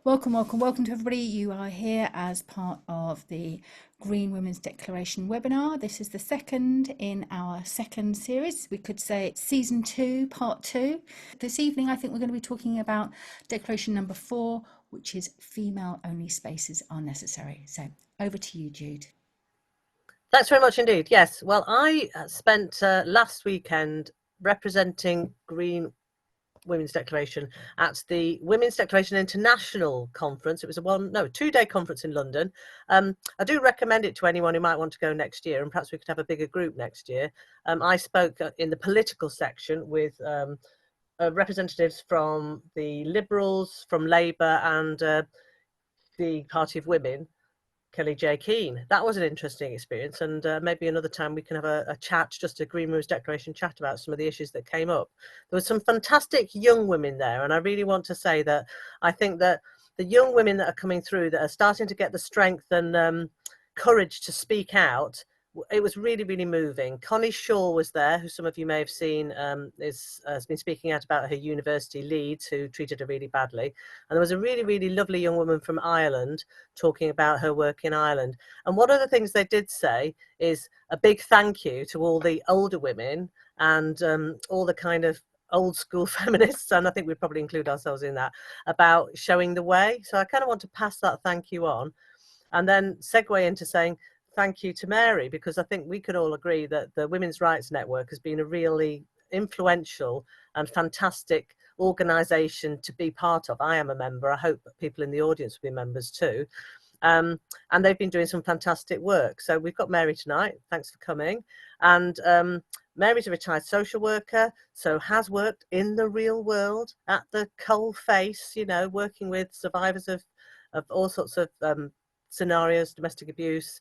Welcome to everybody. You are here as part of the Green Women's Declaration webinar. This is the second in our second series. We could say it's season 2, part 2. This evening, I think we're going to be talking about declaration number 4, which is female only spaces are necessary. So over to you, Jude. Thanks very much indeed. Yes, well, I spent last weekend representing Green Women's Declaration at the Women's Declaration International Conference. It was a 2-day conference in London. I do recommend it to anyone who might want to go next year, and perhaps we could have a bigger group next year. I spoke in the political section with representatives from the Liberals, from Labour, and the Party of Women, Kelly J. Keane. That was an interesting experience, and maybe another time we can have a chat, just a Green Women's Declaration chat about some of the issues that came up. There were some fantastic young women there, and I really want to say that I think that the young women that are coming through, that are starting to get the strength and courage to speak out, it was really, really moving. Connie Shaw was there, who some of you may have seen, has been speaking out about her university, Leeds, who treated her really badly. And there was a really, really lovely young woman from Ireland talking about her work in Ireland. And one of the things they did say is a big thank you to all the older women and all the kind of old school feminists, and I think we'd probably include ourselves in that, about showing the way. So I kind of want to pass that thank you on, and then segue into saying thank you to Mary, because I think we could all agree that the Women's Rights Network has been a really influential and fantastic organisation to be part of. I am a member. I hope that people in the audience will be members too. And they've been doing some fantastic work. So we've got Mary tonight. Thanks for coming. And Mary's a retired social worker, so has worked in the real world at the coal face, you know, working with survivors of all sorts of scenarios, domestic abuse,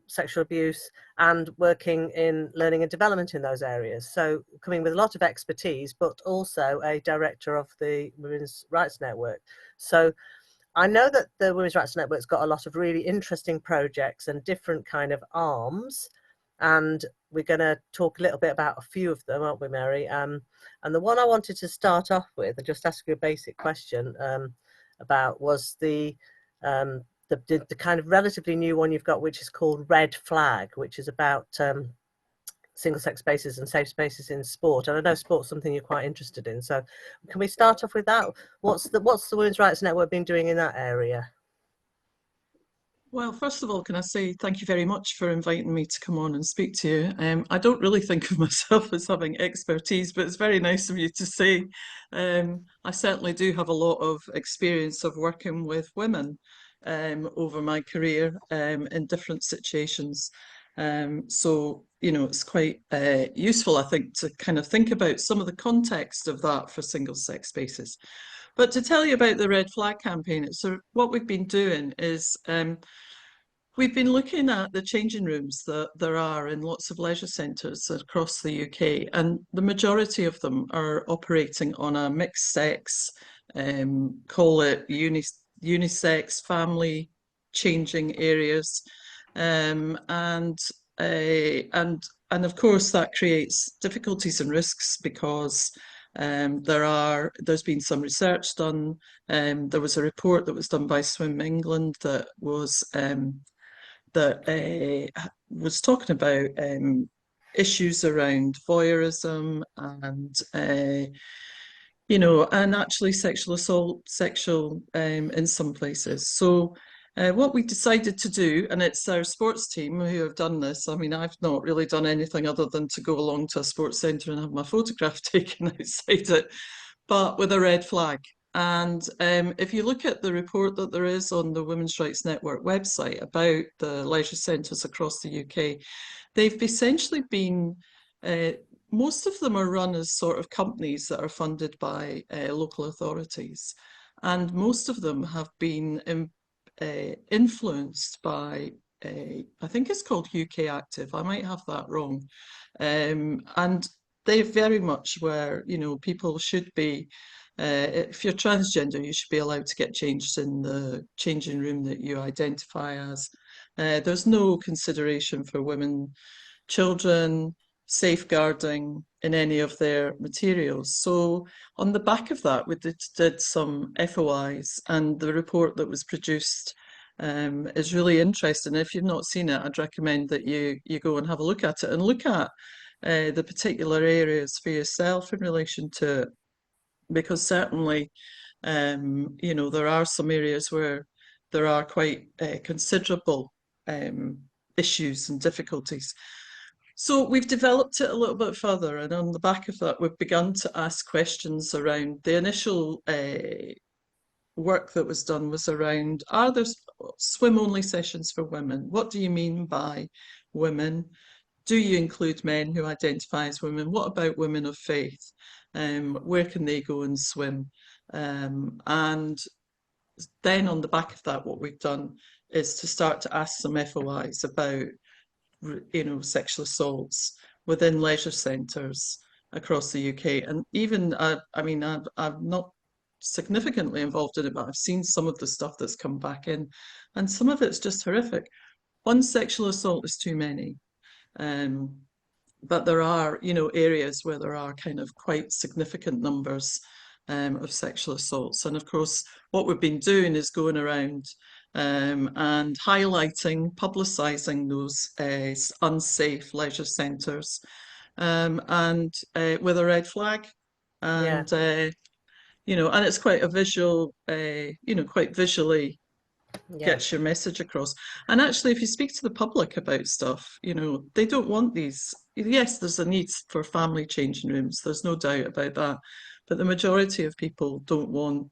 sexual abuse, and working in learning and development in those areas. So coming with a lot of expertise, but also a director of the Women's Rights Network. So I know that the Women's Rights Network's got a lot of really interesting projects and different kind of arms, and we're going to talk a little bit about a few of them, aren't we, Mary? And the one I wanted to start off with and just ask you a basic question about was the kind of relatively new one you've got, which is called Red Flag, which is about single-sex spaces and safe spaces in sport. And I know sport's something you're quite interested in. So can we start off with that? What's the Women's Rights Network been doing in that area? Well, first of all, can I say thank you very much for inviting me to come on and speak to you. I don't really think of myself as having expertise, but it's very nice of you to say. I certainly do have a lot of experience of working with women over my career in different situations. So, you know, it's quite useful, I think, to kind of think about some of the context of that for single-sex spaces. But to tell you about the Red Flag campaign, so what we've been doing is we've been looking at the changing rooms that there are in lots of leisure centres across the UK, and the majority of them are operating on a mixed sex, call it unisex, family changing areas, and of course that creates difficulties and risks because there's been some research done. There was a report that was done by Swim England that was talking about issues around voyeurism and you know, and actually sexual assault, in some places. So what we decided to do, and it's our sports team who have done this. I mean, I've not really done anything other than to go along to a sports centre and have my photograph taken outside it, but with a red flag. And if you look at the report that there is on the Women's Rights Network website about the leisure centres across the UK, they've essentially been, most of them are run as sort of companies that are funded by local authorities. And most of them have been influenced by, I think it's called UK Active, I might have that wrong. And they very much where, you know, people should be, if you're transgender, you should be allowed to get changed in the changing room that you identify as. There's no consideration for women, children, safeguarding in any of their materials. So on the back of that, we did some FOIs, and the report that was produced is really interesting. If you've not seen it, I'd recommend that you go and have a look at it, and look at the particular areas for yourself in relation to it, because certainly, there are some areas where there are quite considerable issues and difficulties. So we've developed it a little bit further, and on the back of that, we've begun to ask questions around the initial work that was done was around, are there swim-only sessions for women? What do you mean by women? Do you include men who identify as women? What about women of faith? Where can they go and swim? And then on the back of that, what we've done is to start to ask some FOIs about sexual assaults within leisure centres across the UK. And even, I'm not significantly involved in it, but I've seen some of the stuff that's come back in, and some of it's just horrific. One sexual assault is too many. But there are, areas where there are kind of quite significant numbers of sexual assaults. And of course, what we've been doing is going around and highlighting, publicising those unsafe leisure centres, and with a red flag. And, and it's quite a visual, quite visually gets your message across. And actually, if you speak to the public about stuff, they don't want these. Yes, there's a need for family changing rooms. There's no doubt about that. But the majority of people don't want,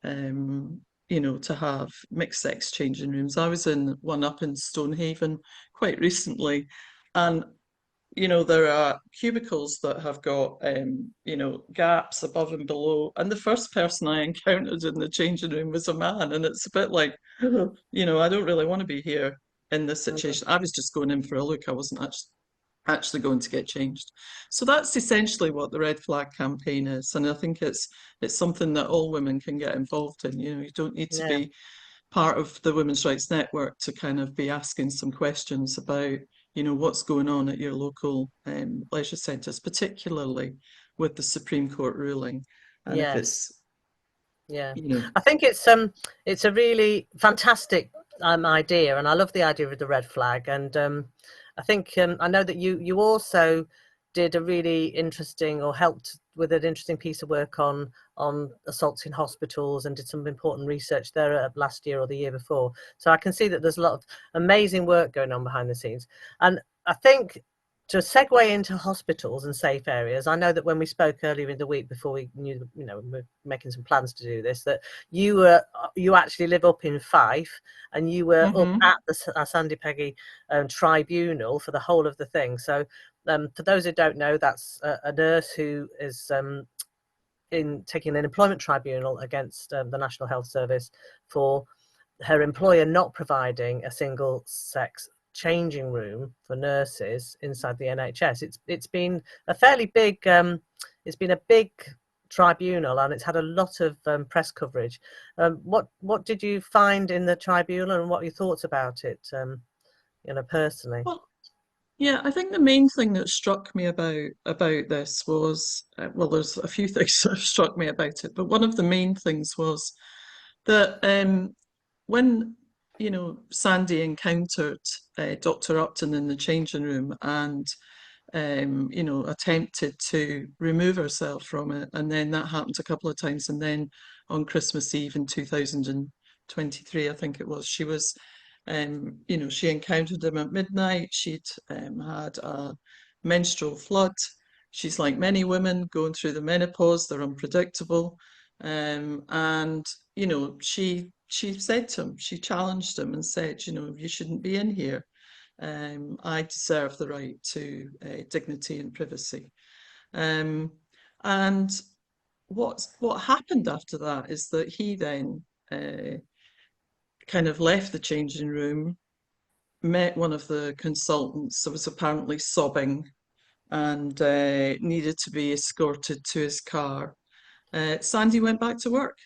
to have mixed sex changing rooms. I was in one up in Stonehaven quite recently, and there are cubicles that have got, gaps above and below. And the first person I encountered in the changing room was a man. And it's a bit like, I don't really want to be here in this situation. I was just going in for a look. I wasn't actually going to get changed. So that's essentially what the Red Flag campaign is. And I think it's something that all women can get involved in. You don't need to be part of the Women's Rights Network to kind of be asking some questions about what's going on at your local leisure centres, particularly with the Supreme Court ruling. And if it's, I think it's a really fantastic idea, and I love the idea of the red flag. And I think I know that you also did a really interesting, or helped with an interesting piece of work on assaults in hospitals, and did some important research there last year or the year before. So I can see that there's a lot of amazing work going on behind the scenes. And I think, to segue into hospitals and safe areas, I know that when we spoke earlier in the week, before we knew, we were making some plans to do this, that you actually live up in Fife, and you were up at the Sandy Peggy tribunal for the whole of the thing. So for those who don't know, that's a nurse who is taking an employment tribunal against the National Health Service for her employer not providing a single sex changing room for nurses inside the NHS. It's been a fairly big it's been a big tribunal, and it's had a lot of press coverage. What did you find in the tribunal, and what are your thoughts about it, personally? Well, yeah, I think the main thing that struck me about this was, there's a few things that have struck me about it, but one of the main things was that when Sandy encountered Dr. Upton in the changing room, and attempted to remove herself from it, and then that happened a couple of times, and then on Christmas Eve in 2023, I think it was, she was she encountered him at midnight. She'd had a menstrual flood. She's like many women going through the menopause, they're unpredictable, and she said to him, she challenged him and said, you shouldn't be in here. I deserve the right to dignity and privacy. And what happened after that is that he then kind of left the changing room, met one of the consultants that was apparently sobbing, and needed to be escorted to his car. Sandy went back to work.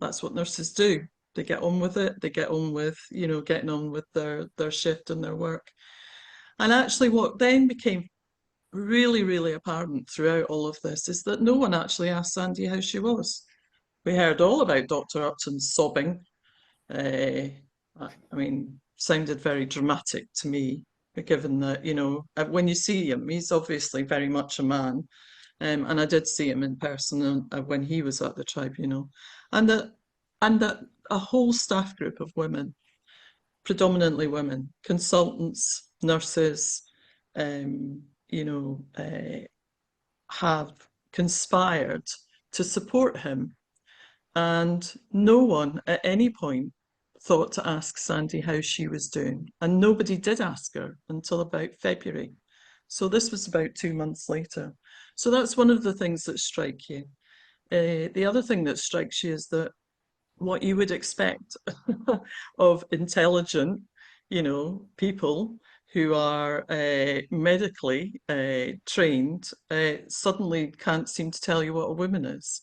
That's what nurses do. They get on with it. They get on with, getting on with their shift and their work. And actually what then became really, really apparent throughout all of this is that no one actually asked Sandy how she was. We heard all about Dr. Upton sobbing. I mean, sounded very dramatic to me, given that, you know, when you see him, he's obviously very much a man. And I did see him in person when he was at the tribunal. And that a whole staff group of women, predominantly women, consultants, nurses, you know, have conspired to support him. And no one at any point thought to ask Sandy how she was doing. And nobody did ask her until about February. So this was about 2 months later. So that's one of the things that strike you. The other thing that strikes you is that what you would expect of intelligent, you know, people who are medically trained suddenly can't seem to tell you what a woman is.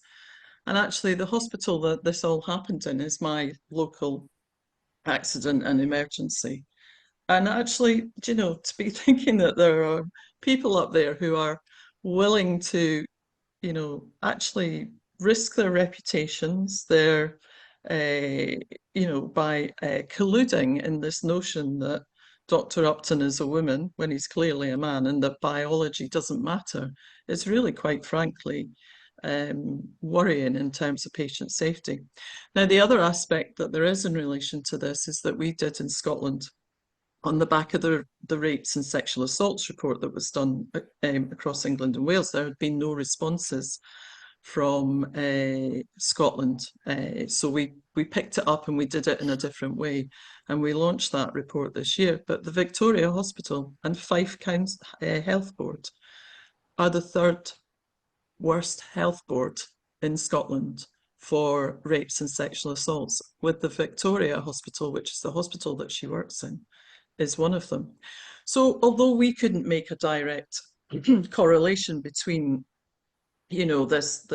And actually, the hospital that this all happened in is my local accident and emergency. And actually, you know, to be thinking that there are people up there who are willing to, you know, actually risk their reputations, their, you know, by colluding in this notion that Dr. Upton is a woman when he's clearly a man and that biology doesn't matter is really, quite frankly, worrying in terms of patient safety. Now, the other aspect that there is in relation to this is that we did in Scotland, on the back of the rapes and sexual assaults report that was done across England and Wales, there had been no responses from Scotland. So we picked it up and we did it in a different way. And we launched that report this year. But the Victoria Hospital and Fife Health Board are the third worst health board in Scotland for rapes and sexual assaults, with the Victoria Hospital, which is the hospital that she works in, is one of them. So although we couldn't make a direct correlation between, you know, this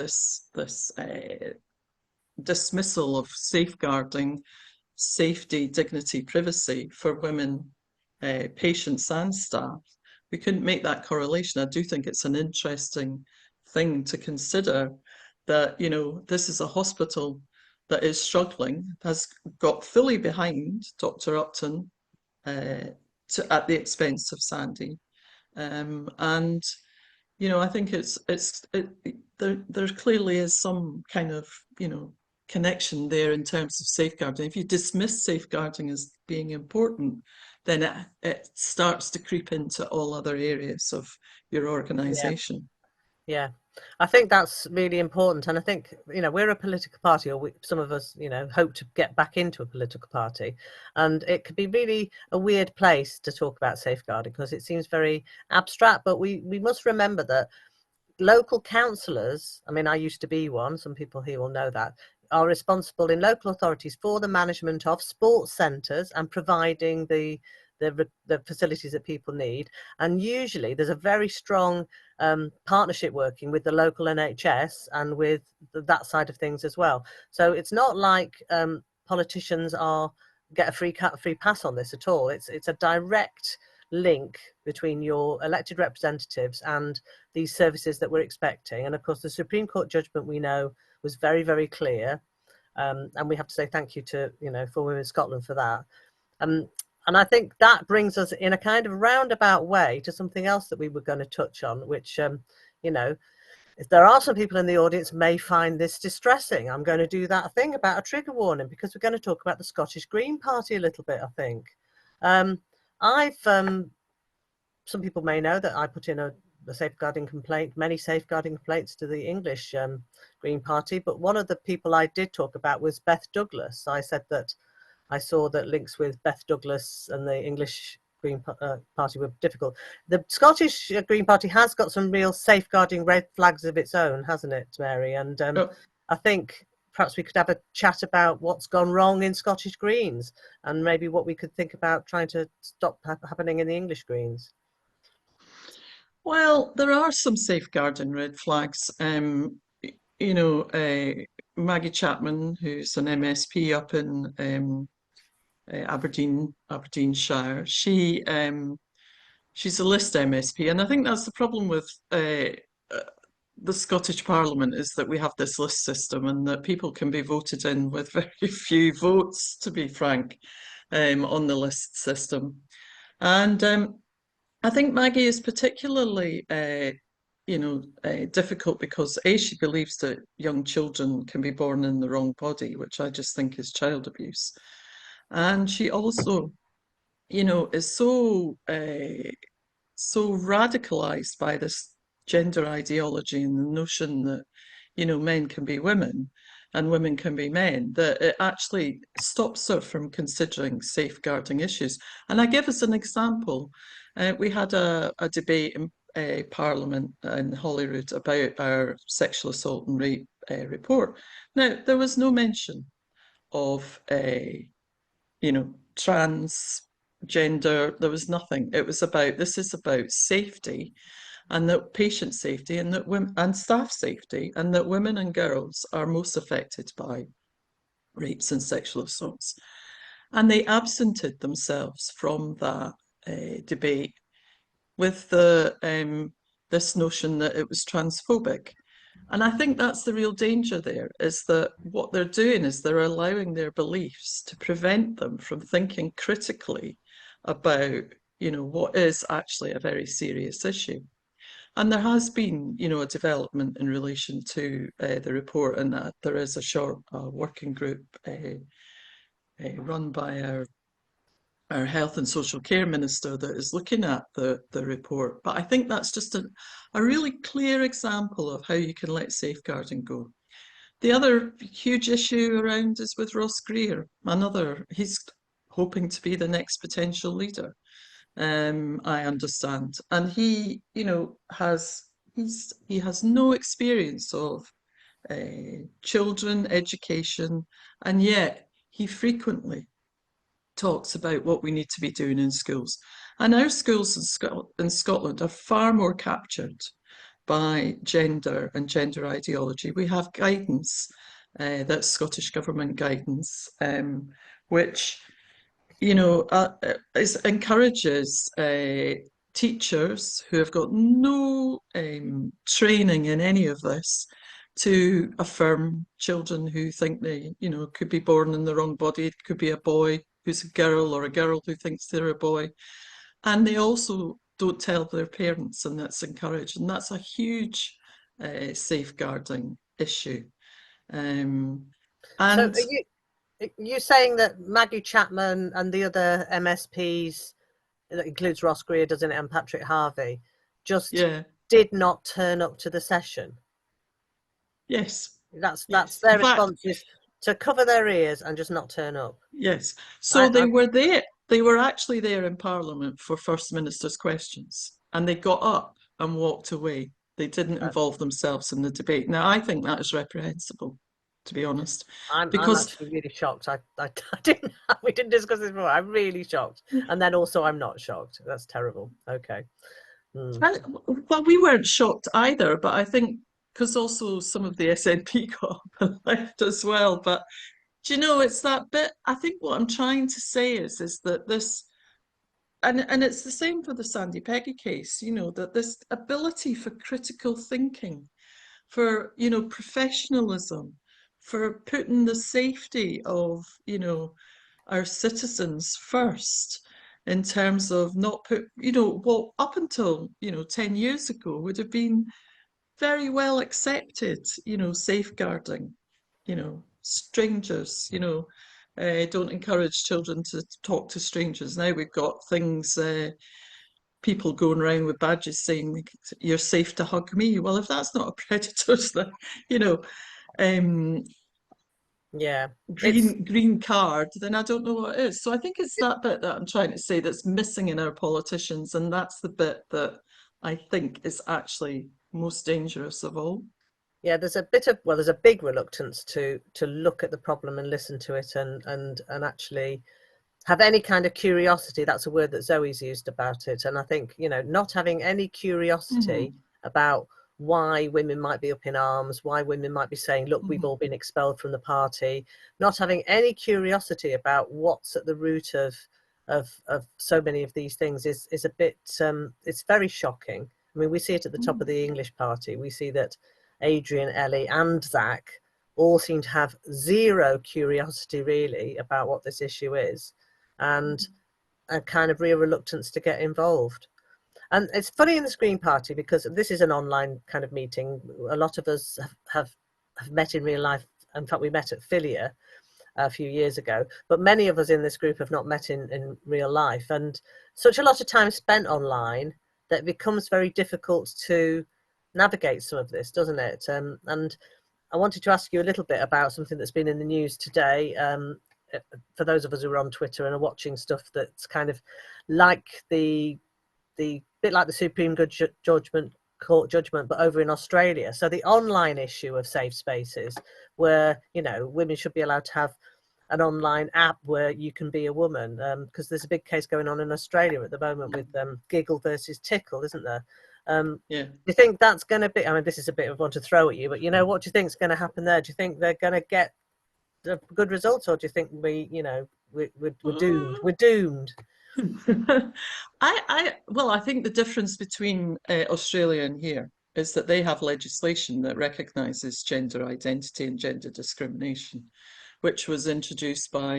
dismissal of safeguarding safety, dignity, privacy for women, patients and staff, we couldn't make that correlation. I do think it's an interesting thing to consider that, you know, this is a hospital that is struggling, has got fully behind Dr. Upton at the expense of Sandy. And, you know, I think there clearly is some kind of, you know, connection there in terms of safeguarding. If you dismiss safeguarding as being important, then it starts to creep into all other areas of your organisation. Yeah, I think that's really important. And I think, you know, we're a political party, or some of us, you know, hope to get back into a political party. And it could be really a weird place to talk about safeguarding because it seems very abstract. But we must remember that local councillors, I mean, I used to be one, some people here will know that, are responsible in local authorities for the management of sports centres and providing the facilities that people need. And usually there's a very strong partnership working with the local NHS and with that side of things as well. So it's not like politicians get a free pass on this at all. It's a direct link between your elected representatives and these services that we're expecting. And of course, the Supreme Court judgment, we know, was very, very clear. And we have to say thank you to, you know, for Women in Scotland for that. And I think that brings us in a kind of roundabout way to something else that we were going to touch on, which, you know, if there are some people in the audience may find this distressing, I'm going to do that thing about a trigger warning, because we're going to talk about the Scottish Green Party a little bit, I think. Some people may know that I put in a safeguarding complaint, many safeguarding complaints to the English Green Party, but one of the people I did talk about was Beth Douglas. I said that I saw that links with Beth Douglas and the English Green Party were difficult. The Scottish Green Party has got some real safeguarding red flags of its own, hasn't it, Mary? And I think perhaps we could have a chat about what's gone wrong in Scottish Greens and maybe what we could think about trying to stop happening in the English Greens. Well, there are some safeguarding red flags. You know, Maggie Chapman, who's an MSP up in Aberdeenshire, she She's a list MSP, and I think that's the problem with the Scottish Parliament, is that we have this list system and that people can be voted in with very few votes, to be frank, on the list system. And I think Maggie is particularly, difficult because A, she believes that young children can be born in the wrong body, which I just think is child abuse. And she also, is so radicalized by this gender ideology and the notion that, men can be women and women can be men, that it actually stops her from considering safeguarding issues. And I give us an example. We had a debate in Parliament in Holyrood about our sexual assault and rape report. Now, there was no mention of transgender. There was nothing. It was about, this is about safety, and that patient safety, and that women and staff safety, and that women and girls are most affected by rapes and sexual assaults. And they absented themselves from that debate with this notion that it was transphobic. And I think that's the real danger there, is that what they're doing is they're allowing their beliefs to prevent them from thinking critically about, what is actually a very serious issue. And there has been, a development in relation to the report, and that there is a short working group run by our Health and Social Care Minister that is looking at the report. But I think that's just a really clear example of how you can let safeguarding go. The other huge issue around is with Ross Greer. He's hoping to be the next potential leader, I understand. And he, has no experience of children, education, and yet he frequently talks about what we need to be doing in schools. And our schools in Scotland are far more captured by gender and gender ideology. We have guidance, that's Scottish Government guidance, which, encourages teachers who have got no training in any of this to affirm children who think they, could be born in the wrong body. It could be a boy who's a girl, or a girl who thinks they're a boy. And they also don't tell their parents, and that's encouraged. And that's a huge safeguarding issue. So are you saying that Maggie Chapman and the other MSPs, that includes Ross Greer, doesn't it, and Patrick Harvey, just did not turn up to the session? Yes. That's their response, is to cover their ears and just not turn up. Yes. So they were there. They were actually there in Parliament for First Minister's questions, and they got up and walked away. They didn't involve themselves in the debate. Now, I think that is reprehensible, to be honest. I'm actually really shocked. We didn't discuss this before. I'm really shocked. And then also I'm not shocked. That's terrible. Okay. Well, we weren't shocked either, but I think because also some of the SNP got up and left as well. But it's that bit. I think what I'm trying to say is that this, and it's the same for the Sandy Peggy case, that this ability for critical thinking, for, professionalism, for putting the safety of, our citizens first, in terms of not put, what up until, 10 years ago would have been very well accepted, safeguarding, strangers, don't encourage children to talk to strangers. Now we've got things, people going around with badges saying you're safe to hug me. Well, if that's not a predator's, green card, then I don't know what it is. So I think it's that bit that I'm trying to say that's missing in our politicians, and that's the bit that I think is actually most dangerous of all. Yeah, there's a big reluctance to look at the problem and listen to it and actually have any kind of curiosity. That's a word that Zoe's used about it. And I think, not having any curiosity about why women might be up in arms, why women might be saying, look, we've all been expelled from the party, not having any curiosity about what's at the root of of so many of these things is a bit, it's very shocking. I mean, we see it at the top of the English party. We see that Adrian, Ellie and Zach all seem to have zero curiosity really about what this issue is, and a kind of real reluctance to get involved. And it's funny in the Green Party, because this is an online kind of meeting. A lot of us have met in real life. In fact, we met at Filia a few years ago, but many of us in this group have not met in real life, and such a lot of time spent online that it becomes very difficult to navigate some of this, doesn't it? And I wanted to ask you a little bit about something that's been in the news today. For those of us who are on Twitter and are watching stuff that's kind of like the bit like the Supreme Court judgment, but over in Australia. So the online issue of safe spaces, where, you know, women should be allowed to have an online app where you can be a woman, because there's a big case going on in Australia at the moment with Giggle versus Tickle, isn't there? Yeah. Do you think that's going to be, I mean, this is a bit of one to throw at you, but, you know, what do you think is going to happen there? Do you think they're going to get good results, or do you think we're doomed? We're doomed. I think the difference between Australia and here is that they have legislation that recognises gender identity and gender discrimination, which was introduced by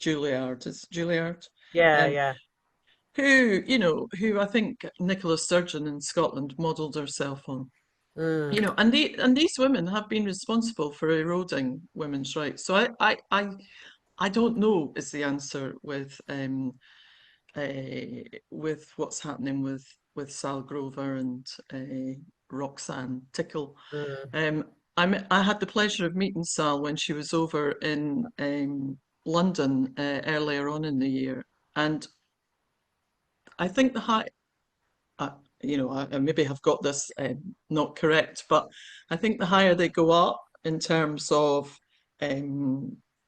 Juilliard, Yeah. who I think Nicola Sturgeon in Scotland modelled herself on. Mm. You know, and these women have been responsible for eroding women's rights. So I don't know is the answer with what's happening with Sal Grover and Roxanne Tickle. Mm. I had the pleasure of meeting Sal when she was over in London earlier on in the year, and I think the high, I maybe have got this not correct, but I think the higher they go up in terms of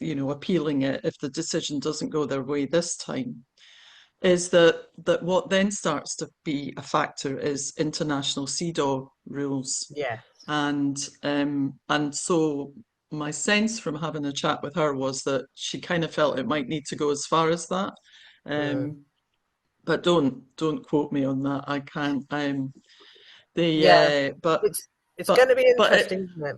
appealing it if the decision doesn't go their way this time, is that what then starts to be a factor is international CEDAW rules. Yeah. And so my sense from having a chat with her was that she kind of felt it might need to go as far as that. But don't quote me on that. I can't. Yeah. But It's going to be but interesting, isn't it?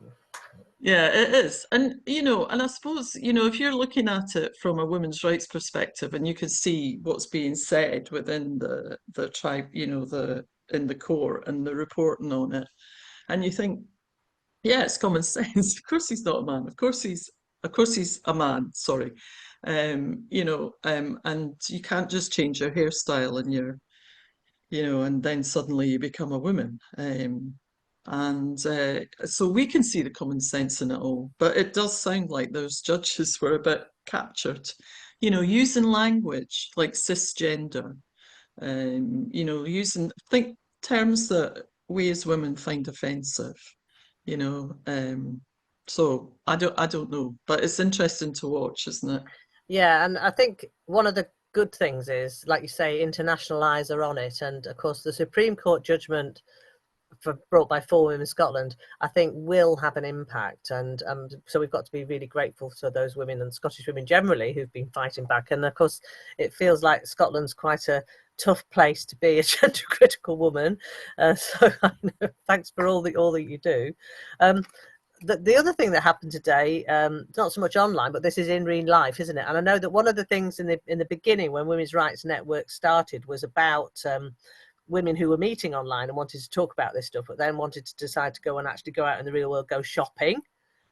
yeah, it is. And and I suppose, if you're looking at it from a women's rights perspective, and you can see what's being said within the tribe, in the court and the reporting on it, and you think, yeah, it's common sense. Of course he's not a man. Of course he's a man, sorry. And you can't just change your hairstyle and and then suddenly you become a woman. And so we can see the common sense in it all, but it does sound like those judges were a bit captured, using language like cisgender, using think terms that we as women find offensive, so I don't know, but it's interesting to watch, isn't it? Yeah, and I think one of the good things is, like you say, international eyes are on it, and of course the Supreme Court judgment brought by 4 Women in Scotland, I think will have an impact, and so we've got to be really grateful to those women and Scottish women generally who've been fighting back. And of course it feels like Scotland's quite a tough place to be a gender critical woman, so I know, thanks for all that you do. The other thing that happened today, not so much online, but this is in real life, isn't it? And I know that one of the things in the beginning when Women's Rights Network started was about women who were meeting online and wanted to talk about this stuff, but then wanted to decide to go out in the real world, go shopping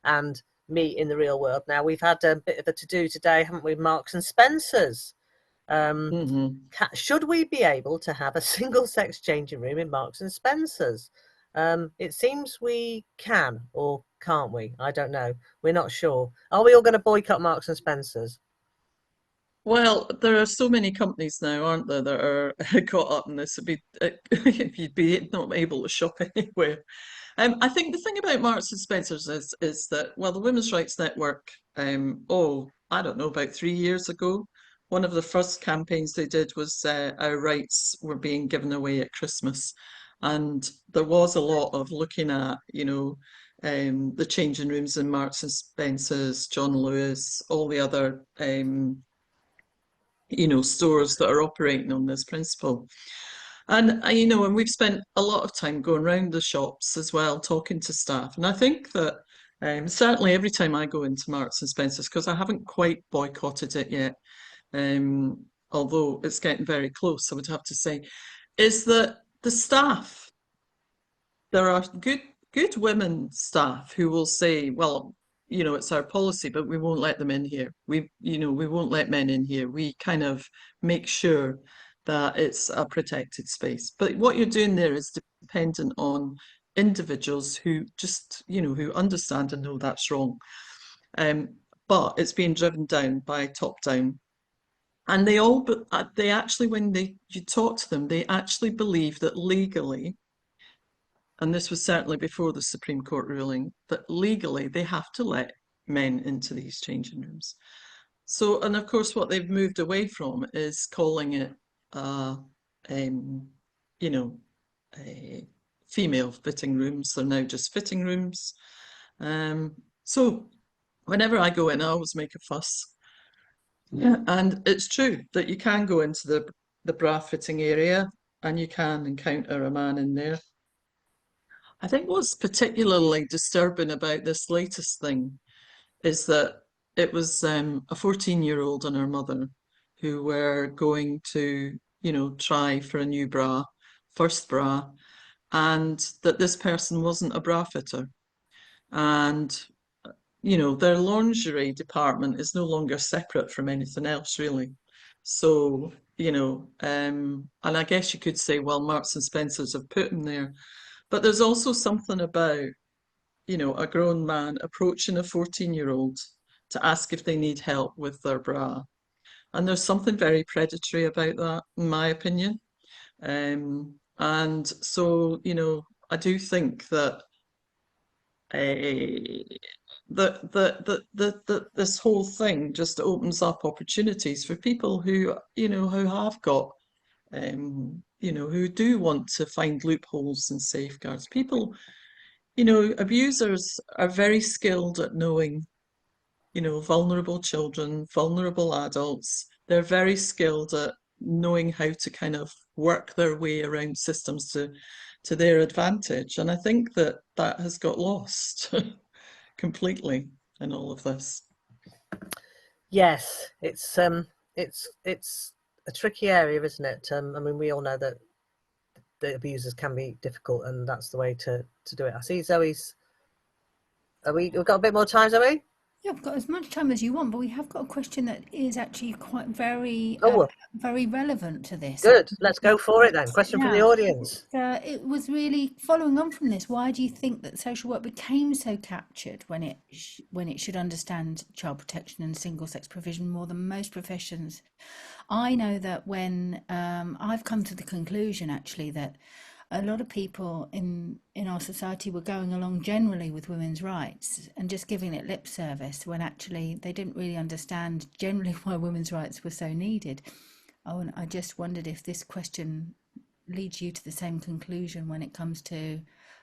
and meet in the real world. Now, we've had a bit of a to-do today, haven't we? Marks and Spencer's. Should we be able to have a single-sex changing room in Marks and Spencer's? It seems we can, or can't we? I don't know. We're not sure. Are we all going to boycott Marks and Spencer's? Well, there are so many companies now, aren't there, that are caught up in this. You'd be not able to shop anywhere. I think the thing about Marks and Spencers is that, well, the Women's Rights Network, I don't know, about 3 years ago, one of the first campaigns they did was our rights were being given away at Christmas. And there was a lot of looking at, the changing rooms in Marks and Spencers, John Lewis, all the other stores that are operating on this principle. And and we've spent a lot of time going around the shops as well, talking to staff. And I think that certainly every time I go into Marks and Spencer's, because I haven't quite boycotted it yet, although it's getting very close, I would have to say, is that the staff, there are good women staff who will say, well, it's our policy, but we won't let them in here. We won't let men in here. We kind of make sure that it's a protected space. But what you're doing there is dependent on individuals who just, who understand and know that's wrong. But it's being driven down by top down. And they actually, when you talk to them, they actually believe that legally, and this was certainly before the Supreme Court ruling, that legally they have to let men into these changing rooms. So, and of course, what they've moved away from is calling it, female fitting rooms. They're now just fitting rooms. So whenever I go in, I always make a fuss. Yeah, and it's true that you can go into the bra fitting area and you can encounter a man in there. I think what's particularly disturbing about this latest thing is that it was a 14-year-old and her mother who were going to, try for a new bra, first bra, and that this person wasn't a bra fitter. And their lingerie department is no longer separate from anything else, really. So, and I guess you could say, well, Marks and Spencer's have put them there. But there's also something about, a grown man approaching a 14-year-old to ask if they need help with their bra. And there's something very predatory about that, in my opinion. And so, I do think that this whole thing just opens up opportunities for people who have got who do want to find loopholes and safeguards. People, abusers are very skilled at knowing vulnerable children, vulnerable adults. They're very skilled at knowing how to kind of work their way around systems to their advantage. And I think that has got lost completely in all of this. Yes, it's a tricky area, isn't it? I mean, we all know that the abusers can be difficult, and that's the way to do it. I see Zoe's. We've got a bit more time, Zoe? Yeah, I've got as much time as you want, but we have got a question that is actually quite very relevant to this. Good. Let's go for it then. Question from the audience. It was really following on from this. Why do you think that social work became so captured when it should understand child protection and single sex provision more than most professions? I know that when I've come to the conclusion actually that a lot of people in our society were going along generally with women's rights and just giving it lip service when actually they didn't really understand generally why women's rights were so needed. Oh, and I just wondered if this question leads you to the same conclusion when it comes to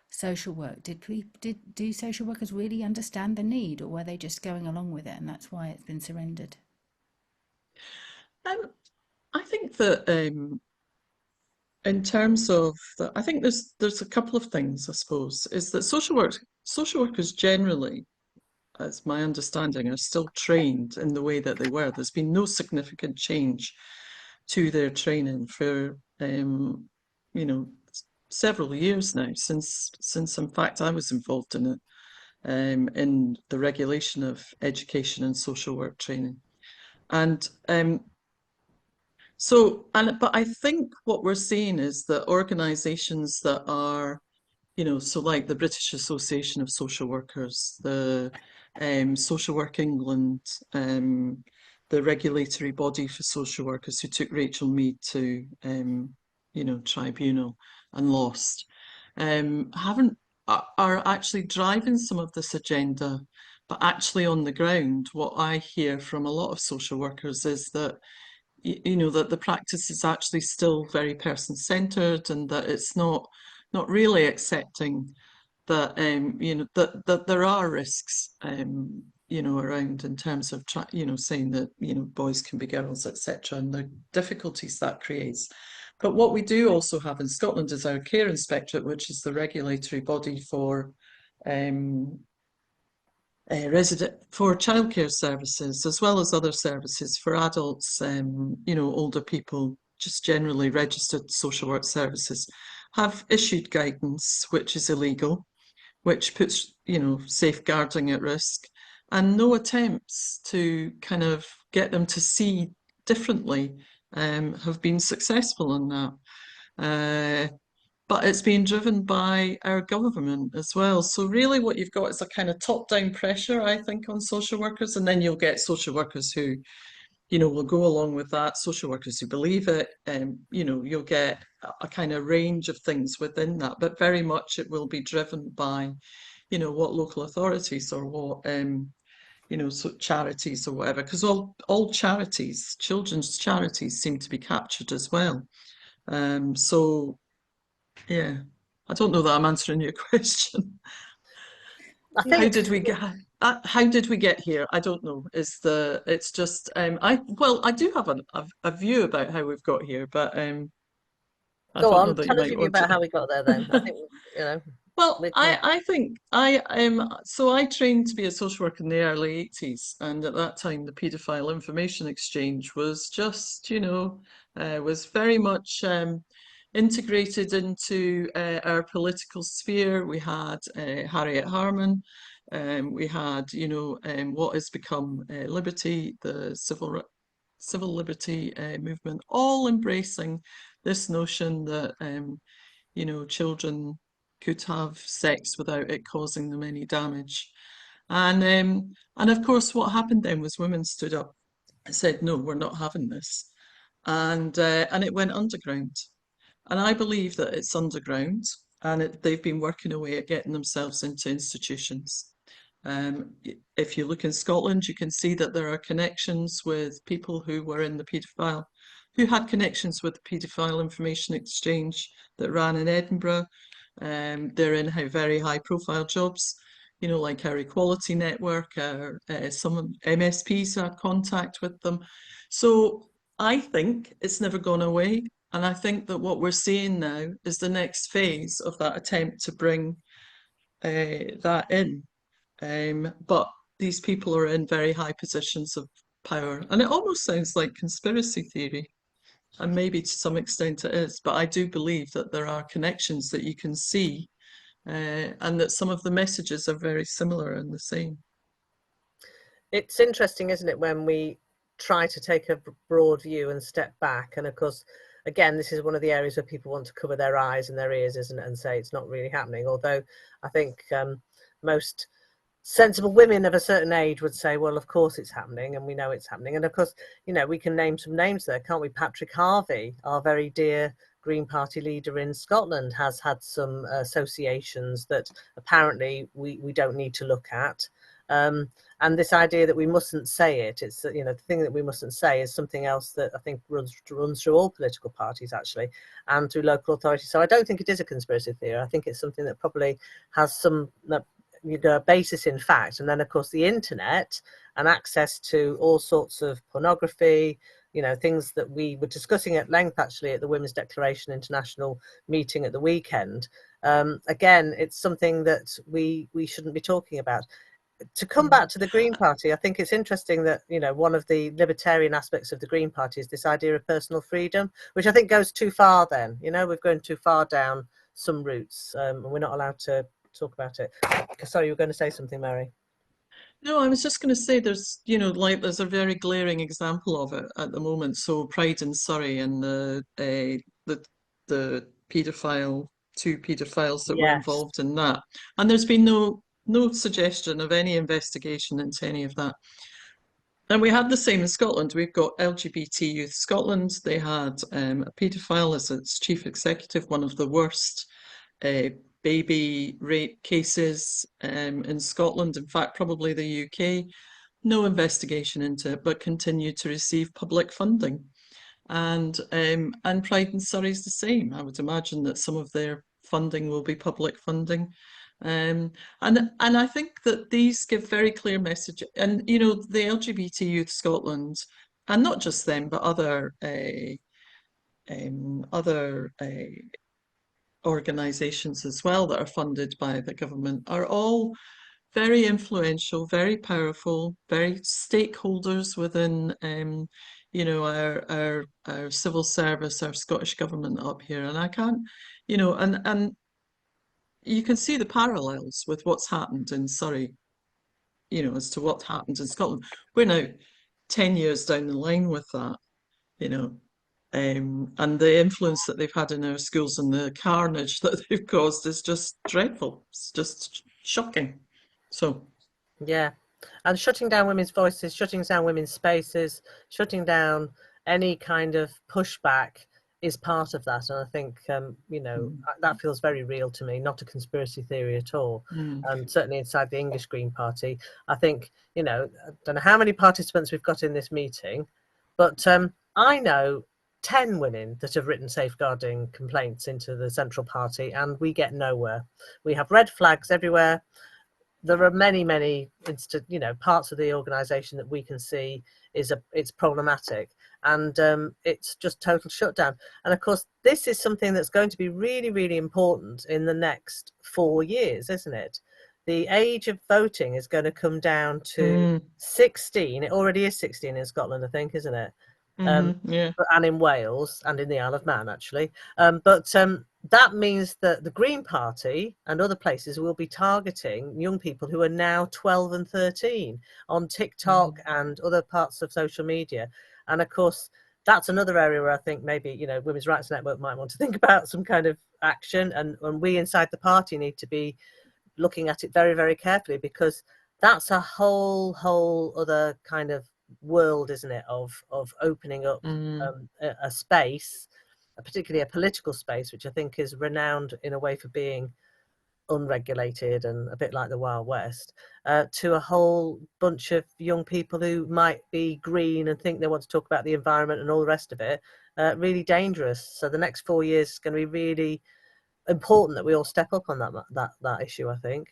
social work. Do social workers really understand the need, or were they just going along with it and that's why it's been surrendered? I think that in terms of I think there's a couple of things, I suppose, is that social workers generally, as my understanding, are still trained in the way that they were. There's been no significant change to their training for several years now, since in fact I was involved in it, in the regulation of education and social work training. And but I think what we're seeing is that organisations that are, so like the British Association of Social Workers, the Social Work England, the regulatory body for social workers who took Rachel Mead to, tribunal and lost, are actually driving some of this agenda. But actually on the ground, what I hear from a lot of social workers is that that the practice is actually still very person-centered, and that it's not really accepting that that there are risks around in terms of, saying that, boys can be girls, etc., and the difficulties that creates. But what we do also have in Scotland is our Care Inspectorate, which is the regulatory body for for childcare services, as well as other services for adults, older people, just generally registered social work services, have issued guidance which is illegal, which puts, safeguarding at risk, and no attempts to kind of get them to see differently have been successful in that. But it's being driven by our government as well. So really what you've got is a kind of top-down pressure, I think, on social workers, and then you'll get social workers who, will go along with that, social workers who believe it, you'll get a kind of range of things within that, but very much it will be driven by, what local authorities or what, so charities or whatever, because all charities, children's charities seem to be captured as well. So yeah, I don't know that I'm answering your question. I think How did we get here? I don't know. It's just I do have a view about how we've got here, but I go don't know on. that you Tell us might your view want about to. how we got there. Then I think Well, we can. I think so I trained to be a social worker in the early 80s, and at that time the paedophile information exchange was just, was very much integrated into our political sphere. We had Harriet Harman, we had, what has become Liberty, the civil liberty movement, all embracing this notion that children could have sex without it causing them any damage. And of course, what happened then was women stood up and said, "No, we're not having this," and it went underground. And I believe that it's underground, and they've been working away at getting themselves into institutions. If you look in Scotland, you can see that there are connections with people who were in the paedophile, who had connections with the paedophile information exchange that ran in Edinburgh. They're in very high profile jobs, like our Equality Network, some MSPs had contact with them. So I think it's never gone away. And I think that what we're seeing now is the next phase of that attempt to bring that in. But these people are in very high positions of power. And it almost sounds like conspiracy theory. And maybe to some extent it is. But I do believe that there are connections that you can see, and that some of the messages are very similar and the same. It's interesting, isn't it, when we try to take a broad view and step back. And of course, again, this is one of the areas where people want to cover their eyes and their ears, isn't it, and say it's not really happening. Although I think most sensible women of a certain age would say, well, of course it's happening, and we know it's happening. And of course, we can name some names there, can't we? Patrick Harvey, our very dear Green Party leader in Scotland, has had some associations that apparently we don't need to look at. And this idea that we mustn't say it, it's the thing that we mustn't say is something else that I think runs through all political parties actually, and through local authorities. So I don't think it is a conspiracy theory. I think it's something that probably has some basis in fact. And then of course the internet and access to all sorts of pornography, things that we were discussing at length actually at the Women's Declaration International meeting at the weekend. Again, it's something that we shouldn't be talking about. To come back to the Green Party, I think it's interesting that, one of the libertarian aspects of the Green Party is this idea of personal freedom, which I think goes too far then. We've gone too far down some routes, and we're not allowed to talk about it. Sorry, you were going to say something, Mary. No, I was just going to say there's a very glaring example of it at the moment. So Pride in Surrey and the paedophile, two paedophiles that were Yes. involved in that, and there's been no suggestion of any investigation into any of that. And we had the same in Scotland. We've got LGBT Youth Scotland. They had a paedophile as its chief executive, one of the worst baby rape cases in Scotland, in fact, probably the UK. No investigation into it, but continued to receive public funding. And Pride in Surrey is the same. I would imagine that some of their funding will be public funding. And I think that these give very clear message. And you know, the LGBT Youth Scotland, and not just them, but other organisations as well that are funded by the government, are all very influential, very powerful, very stakeholders within, you know, our civil service, our Scottish government up here. And I can't, you know, and you can see the parallels with what's happened in Surrey, you know, as to what happened in Scotland. We're now 10 years down the line with that, you know, and the influence that they've had in our schools and the carnage that they've caused is just dreadful. It's just shocking. So, Yeah. And shutting down women's voices, shutting down women's spaces, shutting down any kind of pushback is part of that. And I think, you know, that feels very real to me, not a conspiracy theory at all. And certainly inside the English Green Party, I think, you know, I don't know how many participants we've got in this meeting, but I know 10 women that have written safeguarding complaints into the Central Party, and we get nowhere. We have red flags everywhere. There are many you know, parts of the organisation that we can see it's problematic, and it's just total shutdown. And of course, this is something that's going to be really important in the next 4 years, isn't it? The age of voting is going to come down to 16. It already is 16 in Scotland, I think, isn't it? yeah. And in Wales and in the Isle of Man, actually. That means that the Green Party and other places will be targeting young people who are now 12 and 13 on TikTok and other parts of social media. And of course, that's another area where I think maybe, you know, Women's Rights Network might want to think about some kind of action. And we inside the party need to be looking at it very carefully, because that's a whole other kind of world, isn't it, of opening up a space, particularly a political space, which I think is renowned in a way for being unregulated and a bit like the Wild West, to a whole bunch of young people who might be green and think they want to talk about the environment and all the rest of it. Really dangerous. So the next 4 years is going to be really important that we all step up on that issue, I think.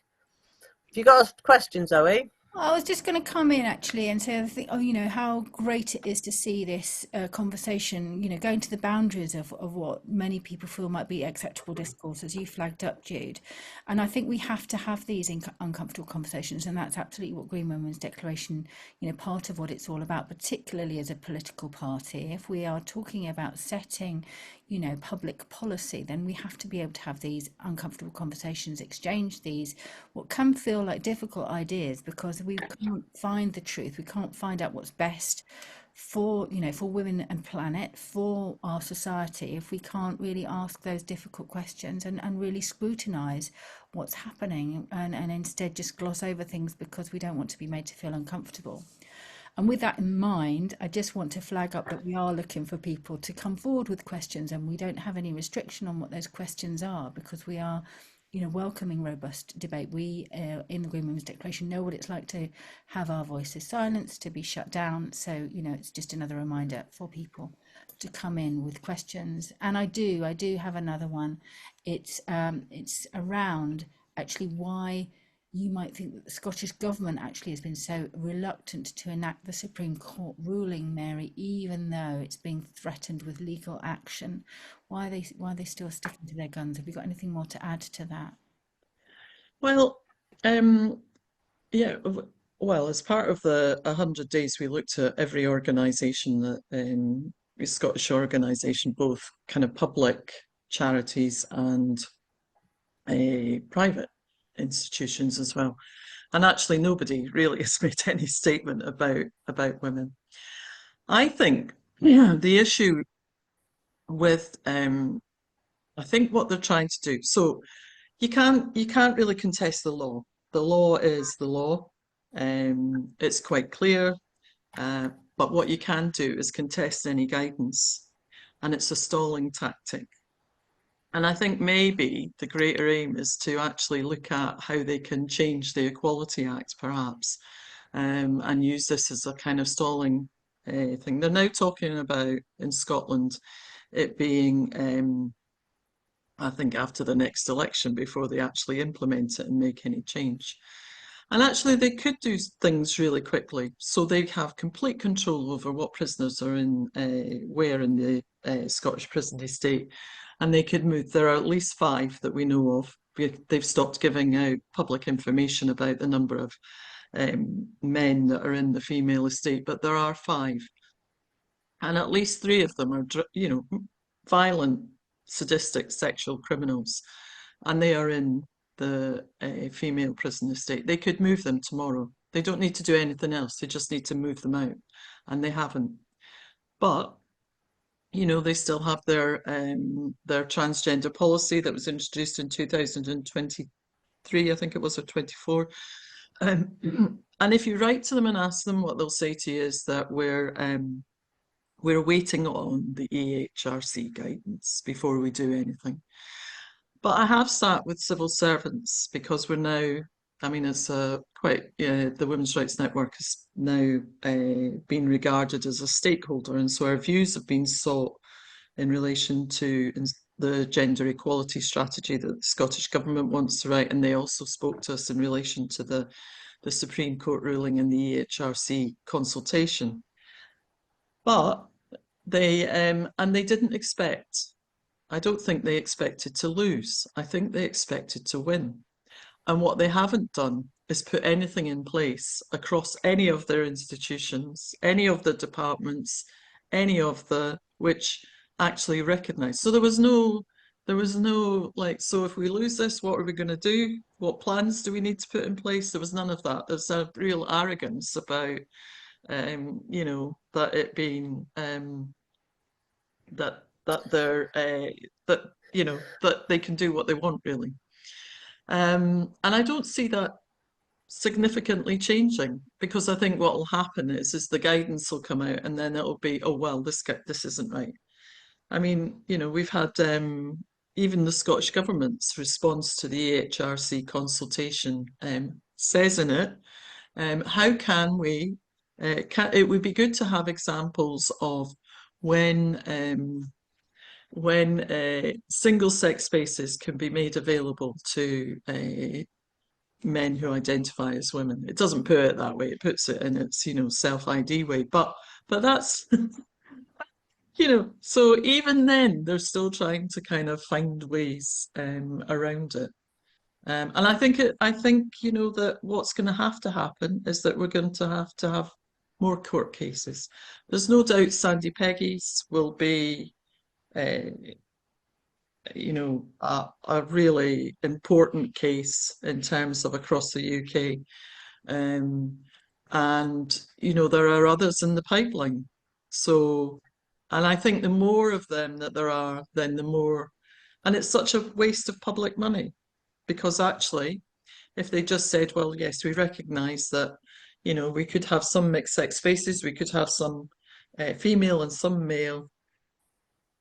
Have you got a question, Zoe? I was just going to come in actually and say, I think, you know, how great it is to see this conversation, you know, going to the boundaries of what many people feel might be acceptable discourse, as you flagged up, Jude. And I think we have to have these uncomfortable conversations, and that's absolutely what Green Women's Declaration, you know, part of what it's all about, particularly as a political party. If we are talking about setting, you know, public policy, then we have to be able to have these uncomfortable conversations, exchange these what can feel like difficult ideas, because we can't find the truth, we can't find out what's best for, you know, for women and planet, for our society, if we can't really ask those difficult questions and really scrutinize what's happening, and instead just gloss over things because we don't want to be made to feel uncomfortable. And with that in mind, I just want to flag up that we are looking for people to come forward with questions, and we don't have any restriction on what those questions are, because we are, you know, welcoming robust debate. We in the Green Women's Declaration know what it's like to have our voices silenced, to be shut down. So, you know, it's just another reminder for people to come in with questions. And I do have another one. It's around actually why you might think that the Scottish Government actually has been so reluctant to enact the Supreme Court ruling, Mary, even though it's being threatened with legal action. Why are they still sticking to their guns? Have you got anything more to add to that? Well, yeah, well, as part of the 100 days, we looked at every organisation that Scottish organisation, both kind of public charities and private institutions as well. And actually, nobody really has made any statement about women. I think the issue with I think what they're trying to do. So you can't really contest the law. The law is the law. It's quite clear. But what you can do is contest any guidance, and it's a stalling tactic. And I think maybe the greater aim is to actually look at how they can change the Equality Act, perhaps, and use this as a kind of stalling thing. They're now talking about, in Scotland, it being I think, after the next election before they actually implement it and make any change. And actually, they could do things really quickly. So they have complete control over what prisoners are in, where in the Scottish prison estate. And they could move, there are at least 5 that we know of. They've stopped giving out public information about the number of men that are in the female estate, but there are 5. And at least 3 of them are, violent, sadistic sexual criminals. And they are in the female prison estate. They could move them tomorrow. They don't need to do anything else. They just need to move them out. And they haven't. But they still have their transgender policy that was introduced in 2023, I think it was, or 24. And if you write to them and ask them, what they'll say to you is that we're waiting on the EHRC guidance before we do anything. But I have sat with civil servants because we're now, it's the Women's Rights Network has now been regarded as a stakeholder, and so our views have been sought in relation to the gender equality strategy that the Scottish Government wants to write, and they also spoke to us in relation to the Supreme Court ruling and the EHRC consultation. But they didn't expect, I don't think they expected to lose. I think they expected to win. And what they haven't done is put anything in place across any of their institutions, any of the departments, which actually recognise. So there was no so if we lose this, what are we going to do? What plans do we need to put in place? There was none of that. There's a real arrogance about, that it being, that they can do what they want, really. And I don't see that significantly changing, because I think what will happen is the guidance will come out, and then it'll be, oh well, this isn't right. We've had even the Scottish Government's response to the EHRC consultation says in it, how can we? It would be good to have examples of when single-sex spaces can be made available to men who identify as women. It doesn't put it that way. It puts it in its, self-ID way. But that's, so even then they're still trying to kind of find ways around it. And I think that what's going to happen is that we're going to have more court cases. There's no doubt Sandy Peggy's will be a really important case in terms of across the UK. And there are others in the pipeline. So, and I think the more of them that there are, then the more, and it's such a waste of public money, because actually, if they just said, well, yes, we recognise that, we could have some mixed sex spaces, we could have some female and some male,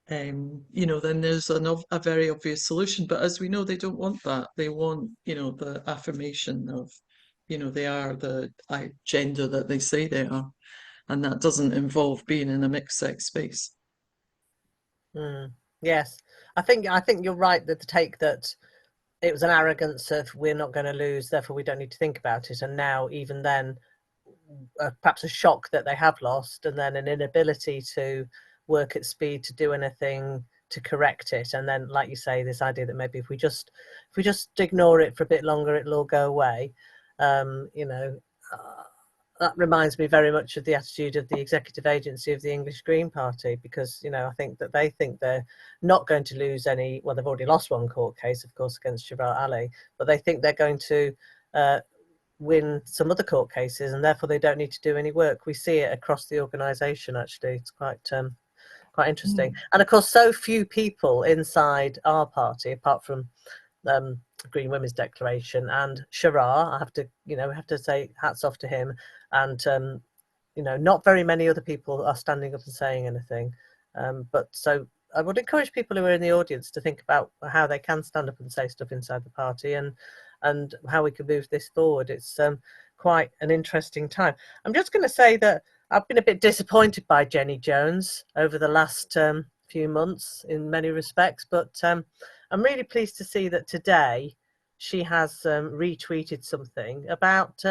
then there's a very obvious solution. But as we know, they don't want that. They want, the affirmation of, they are the gender that they say they are. And that doesn't involve being in a mixed sex space. Yes, I think you're right that the take that it was an arrogance of we're not going to lose, therefore we don't need to think about it. And now even then, perhaps a shock that they have lost, and then an inability to work at speed to do anything to correct it. And then, like you say, this idea that maybe if we just ignore it for a bit longer, it'll all go away. That reminds me very much of the attitude of the executive agency of the English Green Party, because, I think that they think they're not going to lose any, well, they've already lost one court case, of course, against Shabar Ali, but they think they're going to win some other court cases, and therefore they don't need to do any work. We see it across the organisation, actually. It's quite interesting. And of course, so few people inside our party, apart from Green Women's Declaration and Sharar, I have to say hats off to him, and not very many other people are standing up and saying anything, but so I would encourage people who are in the audience to think about how they can stand up and say stuff inside the party, and how we can move this forward. It's quite an interesting time. I'm just going to say that I've been a bit disappointed by Jenny Jones over the last few months in many respects, but I'm really pleased to see that today she has retweeted something about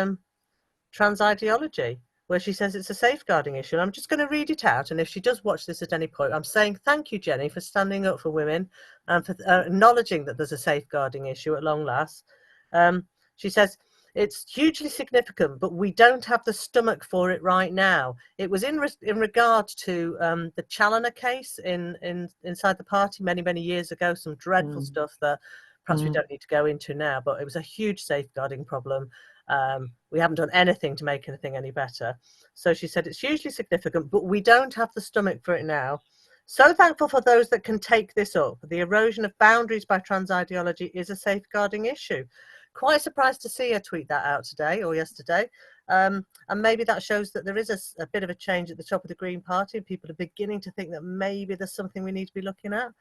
trans ideology, where she says it's a safeguarding issue. And I'm just going to read it out. And if she does watch this at any point, I'm saying thank you, Jenny, for standing up for women and for acknowledging that there's a safeguarding issue at long last. She says, it's hugely significant, but we don't have the stomach for it right now. It was in regard to the Challoner case inside the party many years ago, some dreadful stuff that perhaps we don't need to go into now, but it was a huge safeguarding problem. We haven't done anything to make anything any better. So she said it's hugely significant, but we don't have the stomach for it now. So thankful for those that can take this up. The erosion of boundaries by trans ideology is a safeguarding issue. Quite surprised to see her tweet that out today or yesterday. And maybe that shows that there is a bit of a change at the top of the Green Party. People are beginning to think that maybe there's something we need to be looking at.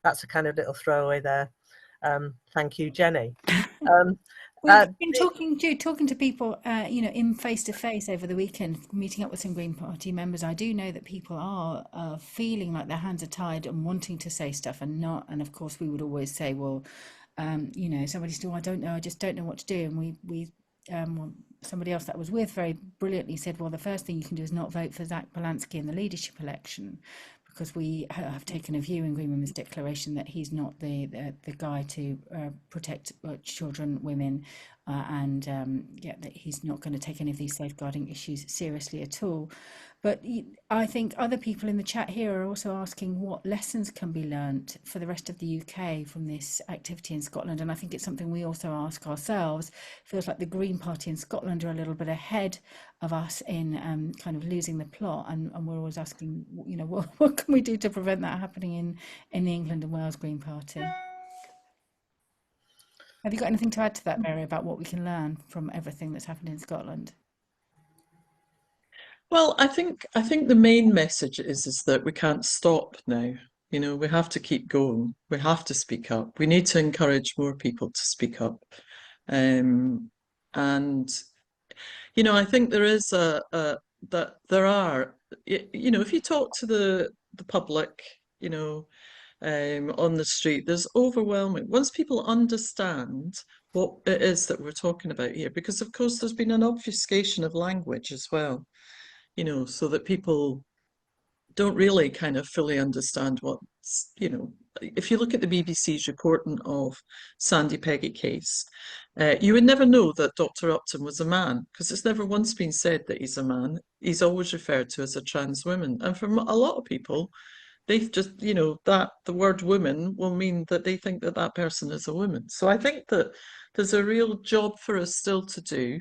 That's a kind of little throwaway there. Thank you, Jenny. We've been talking to people, in face to face over the weekend, meeting up with some Green Party members. I do know that people are feeling like their hands are tied and wanting to say stuff and not. And of course, we would always say, well, somebody's still, I don't know, I just don't know what to do. And we somebody else that I was with very brilliantly said, well, the first thing you can do is not vote for Zach Balansky in the leadership election, because we have taken a view in Green Women's Declaration that he's not the guy to protect children, women, and that he's not going to take any of these safeguarding issues seriously at all. But I think other people in the chat here are also asking what lessons can be learnt for the rest of the UK from this activity in Scotland. And I think it's something we also ask ourselves. It feels like the Green Party in Scotland are a little bit ahead of us in kind of losing the plot. And we're always asking, what can we do to prevent that happening in the England and Wales Green Party? Have you got anything to add to that, Mary, about what we can learn from everything that's happened in Scotland? Well, I think the main message is that we can't stop now. We have to keep going. We have to speak up. We need to encourage more people to speak up. And I think there is that there are, if you talk to the public, on the street, there's overwhelming. Once people understand what it is that we're talking about here, because of course there's been an obfuscation of language as well, so that people don't really kind of fully understand what's, if you look at the BBC's reporting of Sandy Peggy case, you would never know that Dr. Upton was a man, because it's never once been said that he's a man. He's always referred to as a trans woman. And for a lot of people, they've just, that the word woman will mean that they think that that person is a woman. So I think that there's a real job for us still to do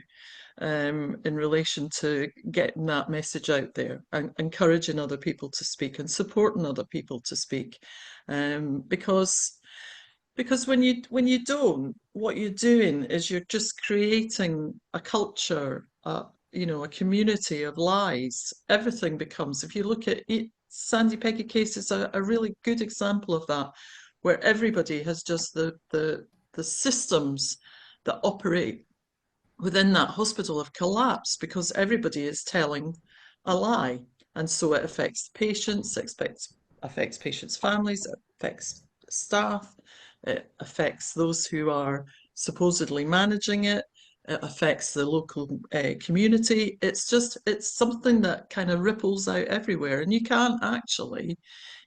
in relation to getting that message out there and encouraging other people to speak and supporting other people to speak, because when you don't, what you're doing is you're just creating a culture, a community of lies. Everything becomes, if you look at it, Sandy Peggy case is a really good example of that, where everybody has just the systems that operate within that hospital have collapsed because everybody is telling a lie. And so it affects patients, affects patients' families, it affects staff, it affects those who are supposedly managing it, it affects the local community. It's something that kind of ripples out everywhere. And you can't actually,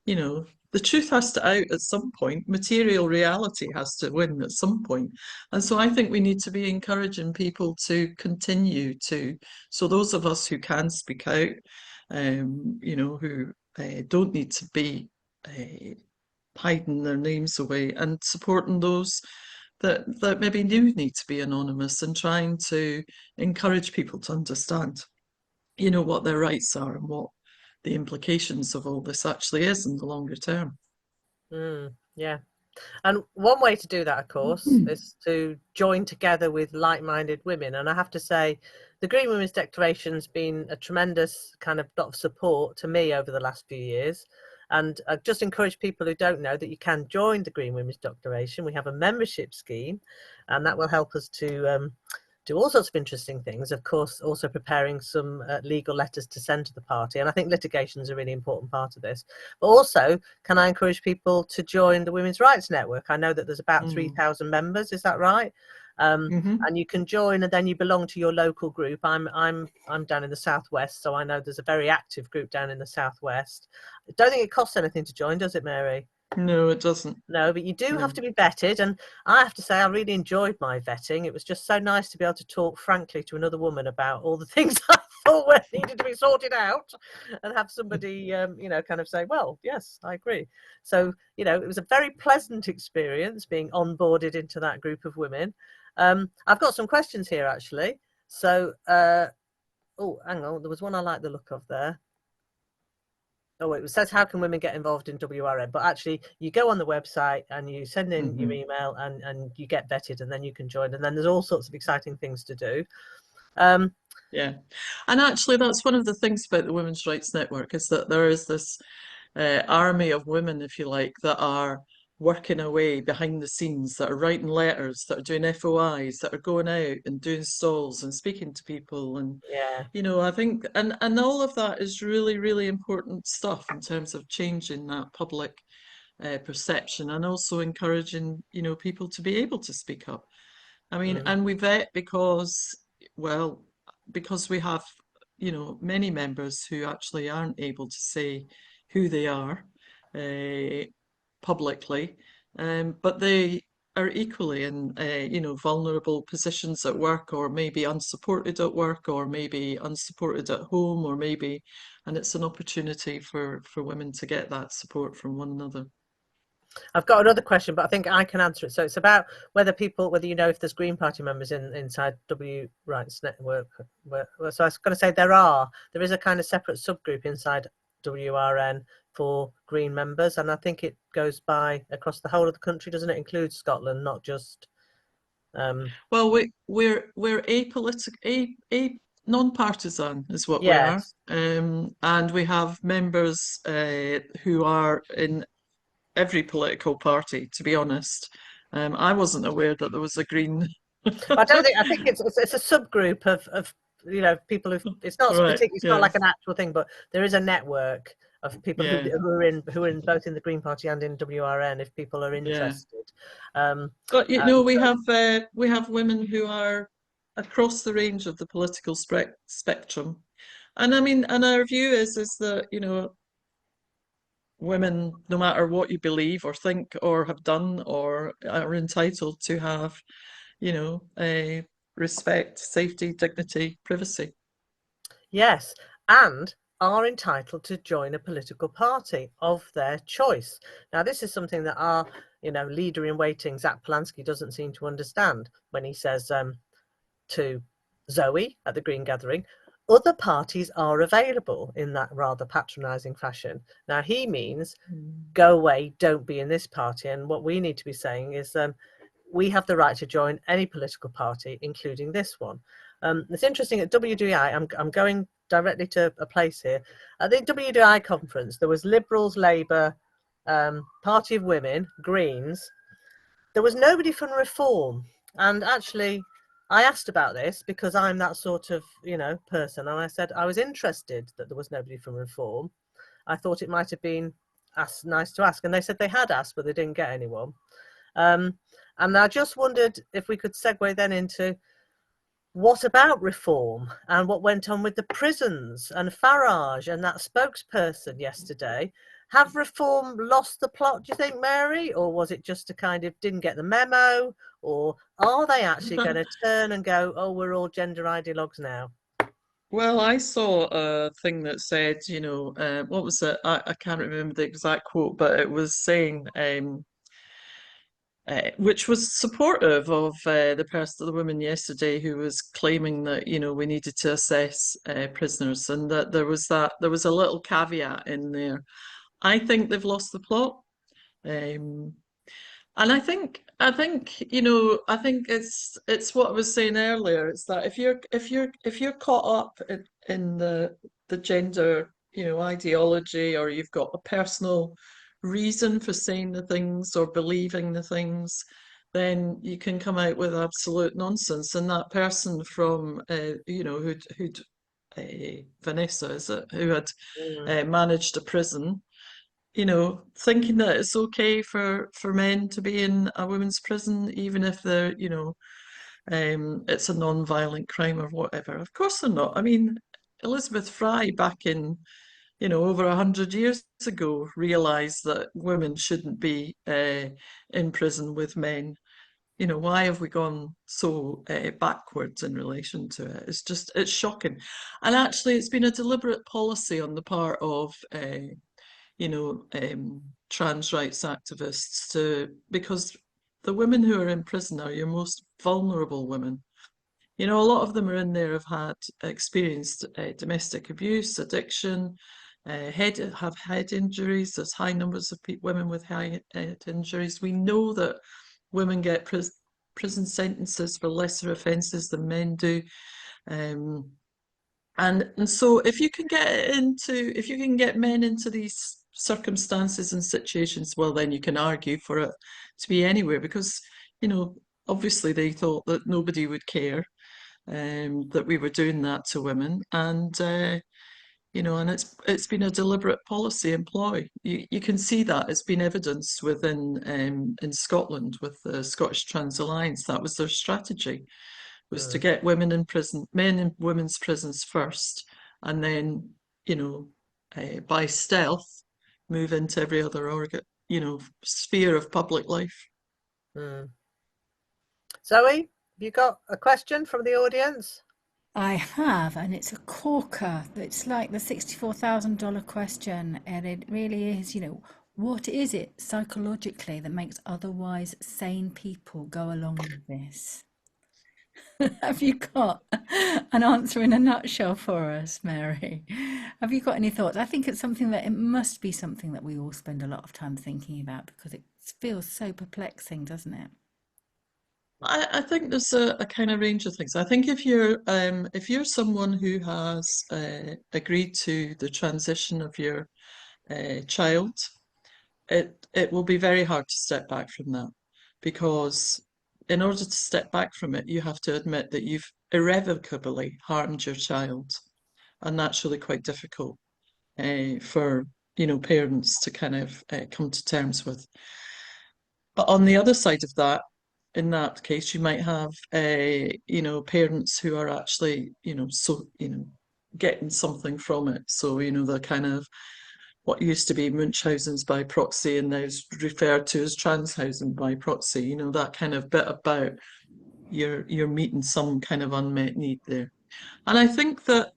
the truth has to out at some point. Material reality has to win at some point. And so I think we need to be encouraging people to continue to, so those of us who can speak out, who don't need to be hiding their names away, and supporting those that maybe do need to be anonymous, and trying to encourage people to understand, what their rights are and what the implications of all this actually is in the longer term. Yeah. And one way to do that, of course, is to join together with like-minded women. And I have to say, the Green Women's Declaration's been a tremendous kind of dot of support to me over the last few years. And I just encourage people who don't know that you can join the Green Women's Declaration. We have a membership scheme, and that will help us to do all sorts of interesting things. Of course, also preparing some legal letters to send to the party. And I think litigation is a really important part of this. But also, can I encourage people to join the Women's Rights Network? I know that there's about 3,000 members. Is that right? And you can join, and then you belong to your local group. I'm down in the southwest, so I know there's a very active group down in the southwest. I don't think it costs anything to join, does it, Mary? No, it doesn't. No, but you do have to be vetted, and I have to say I really enjoyed my vetting. It was just so nice to be able to talk frankly to another woman about all the things I thought were needed to be sorted out, and have somebody, you know, kind of say, well, yes, I agree. So, you know, it was a very pleasant experience being onboarded into that group of women. I've got some questions here, actually. So, oh, hang on, there was one I like the look of there. Oh, it says, how can women get involved in WRN? But actually, you go on the website and you send in your email, and you get vetted, and then you can join. And then there's all sorts of exciting things to do. Yeah, and actually, that's one of the things about the Women's Rights Network, is that there is this army of women, if you like, that are working away behind the scenes, that are writing letters, that are doing FOIs, that are going out and doing stalls and speaking to people. And Yeah, you know, I think, and all of that is really, really important stuff in terms of changing that public perception, and also encouraging, you know, people to be able to speak up. I mean, and we vet because, well, because we have, you know, many members who actually aren't able to say who they are publicly, but they are equally in, you know, vulnerable positions at work, or maybe unsupported at work, or maybe unsupported at home, or maybe, and it's an opportunity for women to get that support from one another. I've got another question, but I think I can answer it. So it's about whether you know if there's Green Party members inside W Rights Network. So I was going to say there is a kind of separate subgroup inside WRN for Green members, and I think it goes by across the whole of the country, doesn't it? Include Scotland, not just. Well, we're apolitical, non-partisan is what we are, Yes. and we have members who are in every political party, to be honest. I wasn't aware that there was a Green. I don't think. I think it's a subgroup of you know, people who, it's not Right, particularly, it's not like an actual thing, but there is a network of people yeah, who are in both in the Green Party and in WRN, if people are yeah. interested. Um, But you know, we have women who are across the range of the political spectrum, and I mean, and our view is that, you know, women, no matter what you believe or think or have done, or are entitled to have, you know, a respect, safety, dignity, privacy. yes, and are entitled to join a political party of their choice. Now, this is something that our, you know, leader in waiting, Zach Polanski, doesn't seem to understand when he says to Zoe at the Green Gathering, other parties are available, in that rather patronising fashion. Now, he means go away, don't be in this party. And what we need to be saying is we have the right to join any political party, including this one. It's interesting at WDI, I'm going directly to a place here. At the WDI conference, there was Liberals, Labour, Party of Women, Greens. There was nobody from Reform. And actually, I asked about this because I'm that sort of, you know, person. And I said I was interested that there was nobody from Reform. I thought it might have been nice to ask. And they said they had asked, but they didn't get anyone. And I just wondered if we could segue then into what about Reform and what went on with the prisons and Farage and that spokesperson yesterday. Have Reform lost the plot, do you think, Mary? Or was it just a kind of didn't get the memo? Or are they actually going to turn and go, oh, we're all gender ideologues now? Well, I saw a thing that said, you know, what was it? I can't remember the exact quote, but it was saying, which was supportive of the woman yesterday who was claiming that, you know, we needed to assess prisoners, and that there was a little caveat in there. I think they've lost the plot. And I think you know, I think it's what I was saying earlier. It's that if you're caught up in the gender, you know, ideology, or you've got a personal reason for saying the things or believing the things, then you can come out with absolute nonsense. And that person from, who'd Vanessa, is it, who had managed a prison, thinking that it's okay for men to be in a women's prison, even if they're, it's a non-violent crime or whatever. Of course they're not. I mean, Elizabeth Fry back in, over 100 years ago, realised that women shouldn't be in prison with men. Why have we gone so backwards in relation to it? It's shocking. And actually, it's been a deliberate policy on the part of, trans rights activists because the women who are in prison are your most vulnerable women. A lot of them are in there have had experienced domestic abuse, addiction, have head injuries. There's high numbers of women with head injuries. We know that women get prison sentences for lesser offences than men do. And so if you can get men into these circumstances and situations, well, then you can argue for it to be anywhere, because, obviously they thought that nobody would care that we were doing that to women. And and it's been a deliberate policy employ. You can see that it's been evidenced within in Scotland with the Scottish Trans Alliance. That was their strategy, was to get women in prison, men in women's prisons first, and then by stealth move into every other sphere of public life. Zoe, have you got a question from the audience? I have, and it's a corker. It's like the $64,000 question, and it really is, what is it psychologically that makes otherwise sane people go along with this? Have you got an answer in a nutshell for us, Mary? Have you got any thoughts? I think it must be something that we all spend a lot of time thinking about, because it feels so perplexing, doesn't it? I think there's a kind of range of things. I think if you're someone who has agreed to the transition of your child, it will be very hard to step back from that, because in order to step back from it, you have to admit that you've irrevocably harmed your child, and that's really quite difficult for parents to kind of come to terms with. But on the other side of that, in that case, you might have parents who are actually getting something from it. So the kind of what used to be Munchausen's by proxy and now is referred to as Transhousing by proxy. That kind of bit about you're meeting some kind of unmet need there. And I think that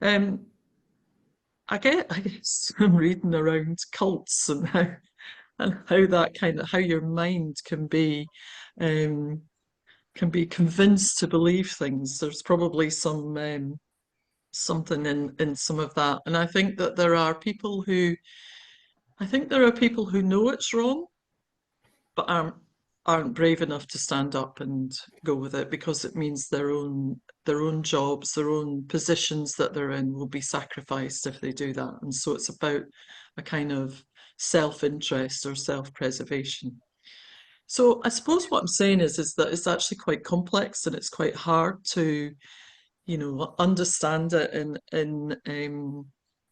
I guess I'm reading around cults and how that kind of how your mind can be convinced to believe things. There's probably some something in some of that. And I think that there are people who know it's wrong, but aren't brave enough to stand up and go with it, because it means their own jobs, their own positions that they're in will be sacrificed if they do that. And so it's about a kind of self-interest or self-preservation. So I suppose what I'm saying is that it's actually quite complex, and it's quite hard to, understand it in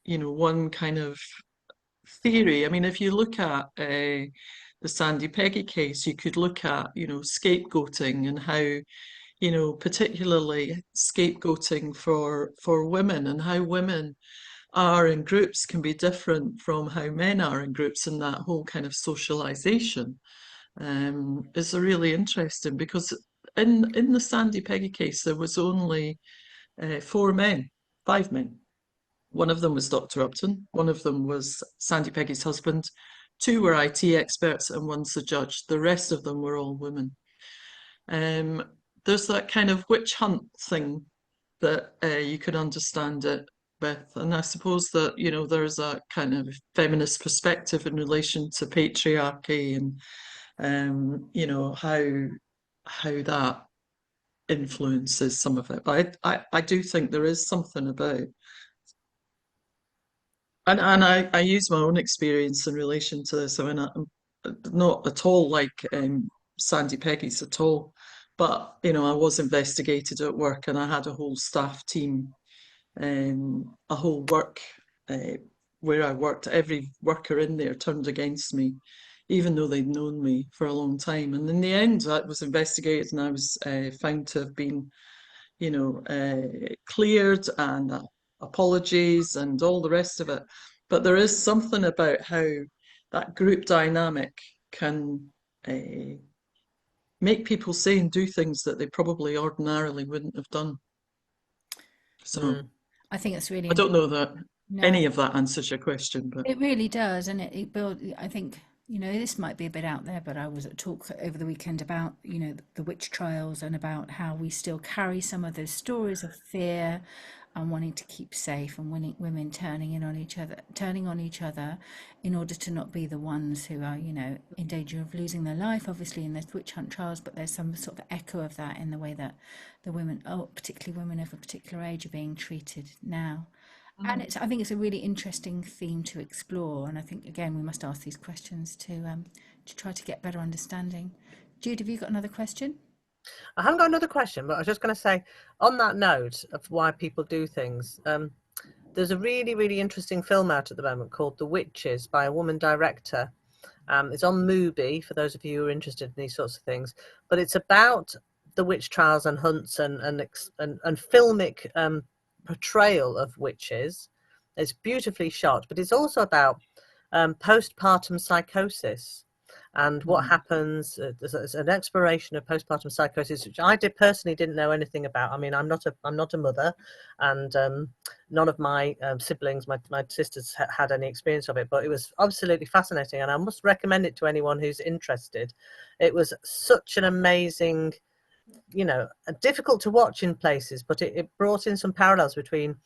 one kind of theory. I mean, if you look at the Sandy Peggy case, you could look at, scapegoating and how, particularly scapegoating for women, and how women are in groups can be different from how men are in groups, and that whole kind of socialization is really interesting, because in the Sandy Peggy case, there was only 5 men. One of them was Dr. Upton, one of them was Sandy Peggy's husband, 2 were IT experts, and 1's the judge. The rest of them were all women. There's that kind of witch hunt thing that you could understand it with. And I suppose that, there's a kind of feminist perspective in relation to patriarchy and, how that influences some of it. But I do think there is something about, and I use my own experience in relation to this. I mean, I'm not at all like Sandy Peggies at all. But, you know, I was investigated at work, and I had a whole staff team, a whole work where I worked. Every worker in there turned against me, even though they'd known me for a long time. And in the end, I was investigated, and I was found to have been, you know, cleared, and apologies and all the rest of it. But there is something about how that group dynamic can make people say and do things that they probably ordinarily wouldn't have done. So I think it's really I don't know that No, any of that answers your question, but it really does, and it build. I think, you know, this might be a bit out there, but I was at a talk over the weekend about, you know, the witch trials, and about how we still carry some of those stories of fear and wanting to keep safe, and women turning on each other in order to not be the ones who are, you know, in danger of losing their life, obviously in those witch hunt trials. But there's some sort of echo of that in the way that the women, particularly women of a particular age, are being treated now. And I think it's a really interesting theme to explore. And I think, again, we must ask these questions to try to get better understanding. Jude, have you got another question? I haven't got another question, but I was just going to say, on that note of why people do things, there's a really, really interesting film out at the moment called The Witches by a woman director. It's on Mubi for those of you who are interested in these sorts of things, but it's about the witch trials and hunts and filmic portrayal of witches. It's beautifully shot, but it's also about postpartum psychosis and what happens. There's an exploration of postpartum psychosis, which I personally didn't know anything about. I mean, I'm not a mother, and none of my siblings, my sisters, had any experience of it, but it was absolutely fascinating, and I must recommend it to anyone who's interested. It was such an amazing, you know, difficult to watch in places, but it brought in some parallels between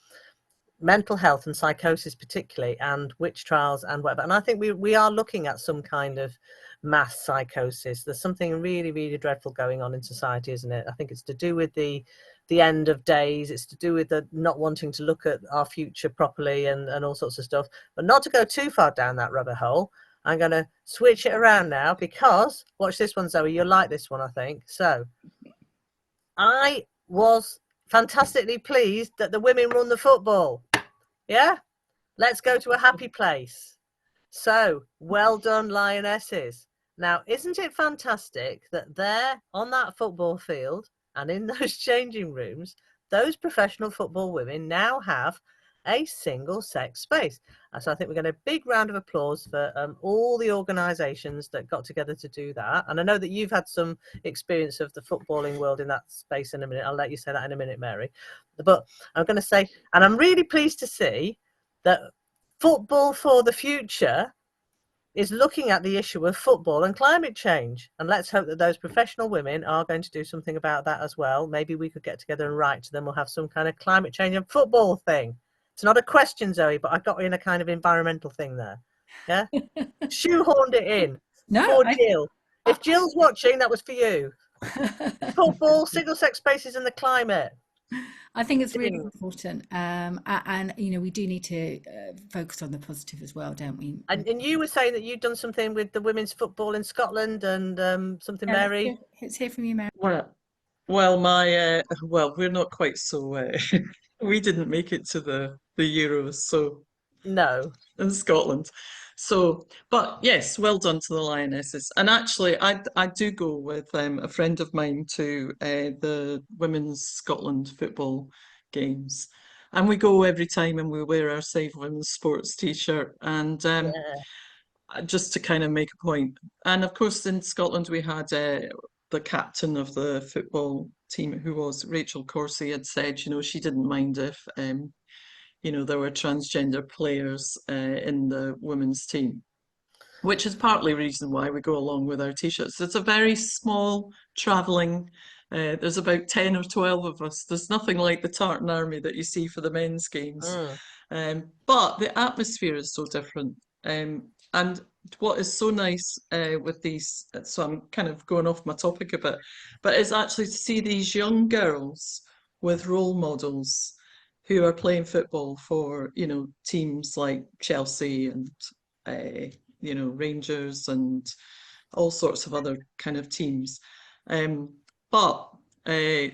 mental health and psychosis particularly, and witch trials and whatever. And I think we are looking at some kind of mass psychosis. There's something really, really dreadful going on in society, isn't it? I think it's to do with the end of days. It's to do with the not wanting to look at our future properly, and all sorts of stuff. But not to go too far down that rabbit hole, I'm going to switch it around now, because watch this one, Zoe, you'll like this one, I think. So I was fantastically pleased that the women run the football. Yeah, let's go to a happy place. So well done, Lionesses. Now, isn't it fantastic that there on that football field and in those changing rooms, those professional football women now have a single sex space? So I think we're going to a big round of applause for all the organisations that got together to do that. And I know that you've had some experience of the footballing world in that space in a minute. I'll let you say that in a minute, Mary. But I'm going to say, and I'm really pleased to see that Football for the Future is looking at the issue of football and climate change. And let's hope that those professional women are going to do something about that as well. Maybe we could get together and write to them. We'll have some kind of climate change and football thing. It's not a question, Zoe, but I got in a kind of environmental thing there. Yeah? Shoehorned it in. No, Jill. If Jill's watching, that was for you. Football, single-sex spaces and the climate. I think it's really important, and you know, we do need to focus on the positive as well, don't we? And you were saying that you'd done something with the women's football in Scotland, and something, Yeah, Mary. let's hear from you, Mary. well, my well, we're not quite so. We didn't make it to the Euros, so No. in Scotland. So, but yes, well done to the Lionesses. And actually, I do go with a friend of mine to the Women's Scotland football games, and we go every time, and we wear our Save Women's Sports t-shirt, and Yeah. just to kind of make a point. And of course, in Scotland, we had the captain of the football team, who was Rachel Corsie, had said, you know, she didn't mind if you know, there were transgender players in the women's team, which is partly the reason why we go along with our t-shirts. It's a very small travelling, there's about 10 or 12 of us. There's nothing like the tartan army that you see for the men's games. But the atmosphere is so different. And what is so nice with these, so I'm kind of going off my topic a bit, but it's actually to see these young girls with role models who are playing football for, you know, teams like Chelsea and, you know, Rangers and all sorts of other kind of teams.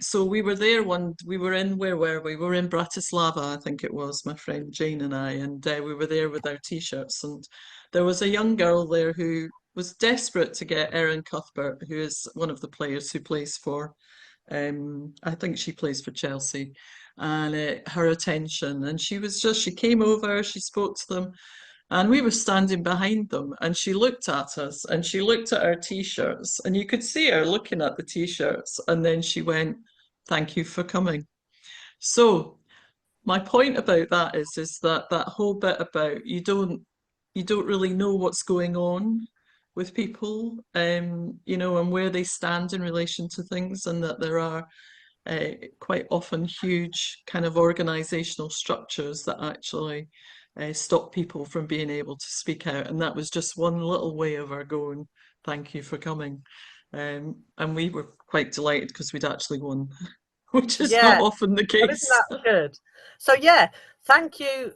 So we were there we were in, where were we? We were in Bratislava, I think it was, my friend Jane and I, and we were there with our t-shirts, and there was a young girl there who was desperate to get Erin Cuthbert, who is one of the players who plays for, I think she plays for Chelsea, and her attention. And she came over, she spoke to them, and we were standing behind them, and she looked at us and she looked at our t-shirts, and you could see her looking at the t-shirts, and then she went, "Thank you for coming." So my point about that is that that whole bit about you don't really know what's going on with people, you know, and where they stand in relation to things, and that there are quite often huge kind of organizational structures that actually stop people from being able to speak out. And that was just one little way of our going, "Thank you for coming." And we were quite delighted because we'd actually won, which is not often the Well, case. isn't that good? So yeah, thank you.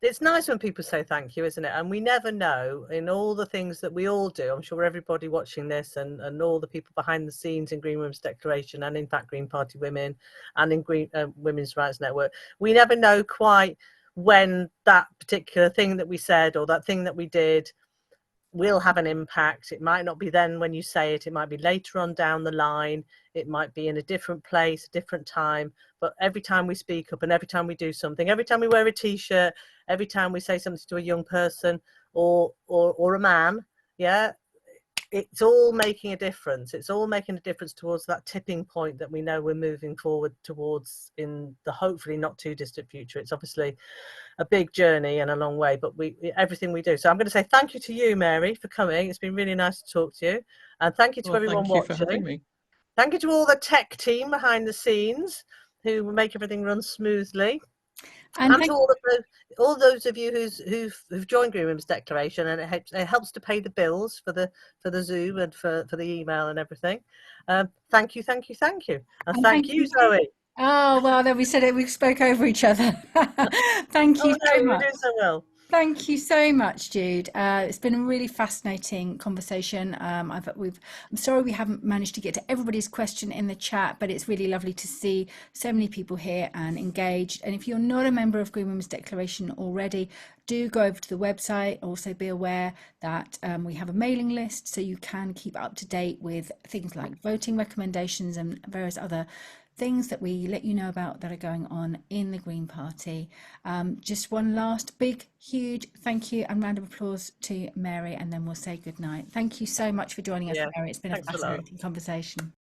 It's nice when people say thank you, isn't it? And we never know, in all the things that we all do, I'm sure everybody watching this and all the people behind the scenes in Green Women's Declaration, and in fact Green Party Women, and in Green Women's Rights Network, we never know quite when that particular thing that we said or that thing that we did will have an impact. It might not be then when you say it, it might be later on down the line, it might be in a different place, a different time. But every time we speak up, and every time we do something, every time we wear a t-shirt, every time we say something to a young person or a man, yeah, it's all making a difference. It's all making a difference towards that tipping point that we know we're moving forward towards in the hopefully not too distant future. It's obviously a big journey and a long way, but everything we do. So I'm going to say thank you to you, Mary, for coming. It's been really nice to talk to you, and thank you to everyone Thank you for watching. having me. Thank you to all the tech team behind the scenes who make everything run smoothly, and to all those of you who've joined Green Women's Declaration, and it helps to pay the bills for the Zoom and for the email and everything. Thank you, thank you, thank you, and thank you, Zoe. Oh, well, then we said it, we spoke over each other. Thank you so much. You're doing so well. Thank you so much, Jude. It's been a really fascinating conversation. I'm sorry we haven't managed to get to everybody's question in the chat, but it's really lovely to see so many people here and engaged. And if you're not a member of Green Women's Declaration already, do go over to the website. Also be aware that we have a mailing list, so you can keep up to date with things like voting recommendations and various other things that we let you know about that are going on in the Green Party. Just one last big, huge thank you and round of applause to Mary, and then we'll say good night. Thank you so much for joining us, Mary. It's been a fascinating conversation.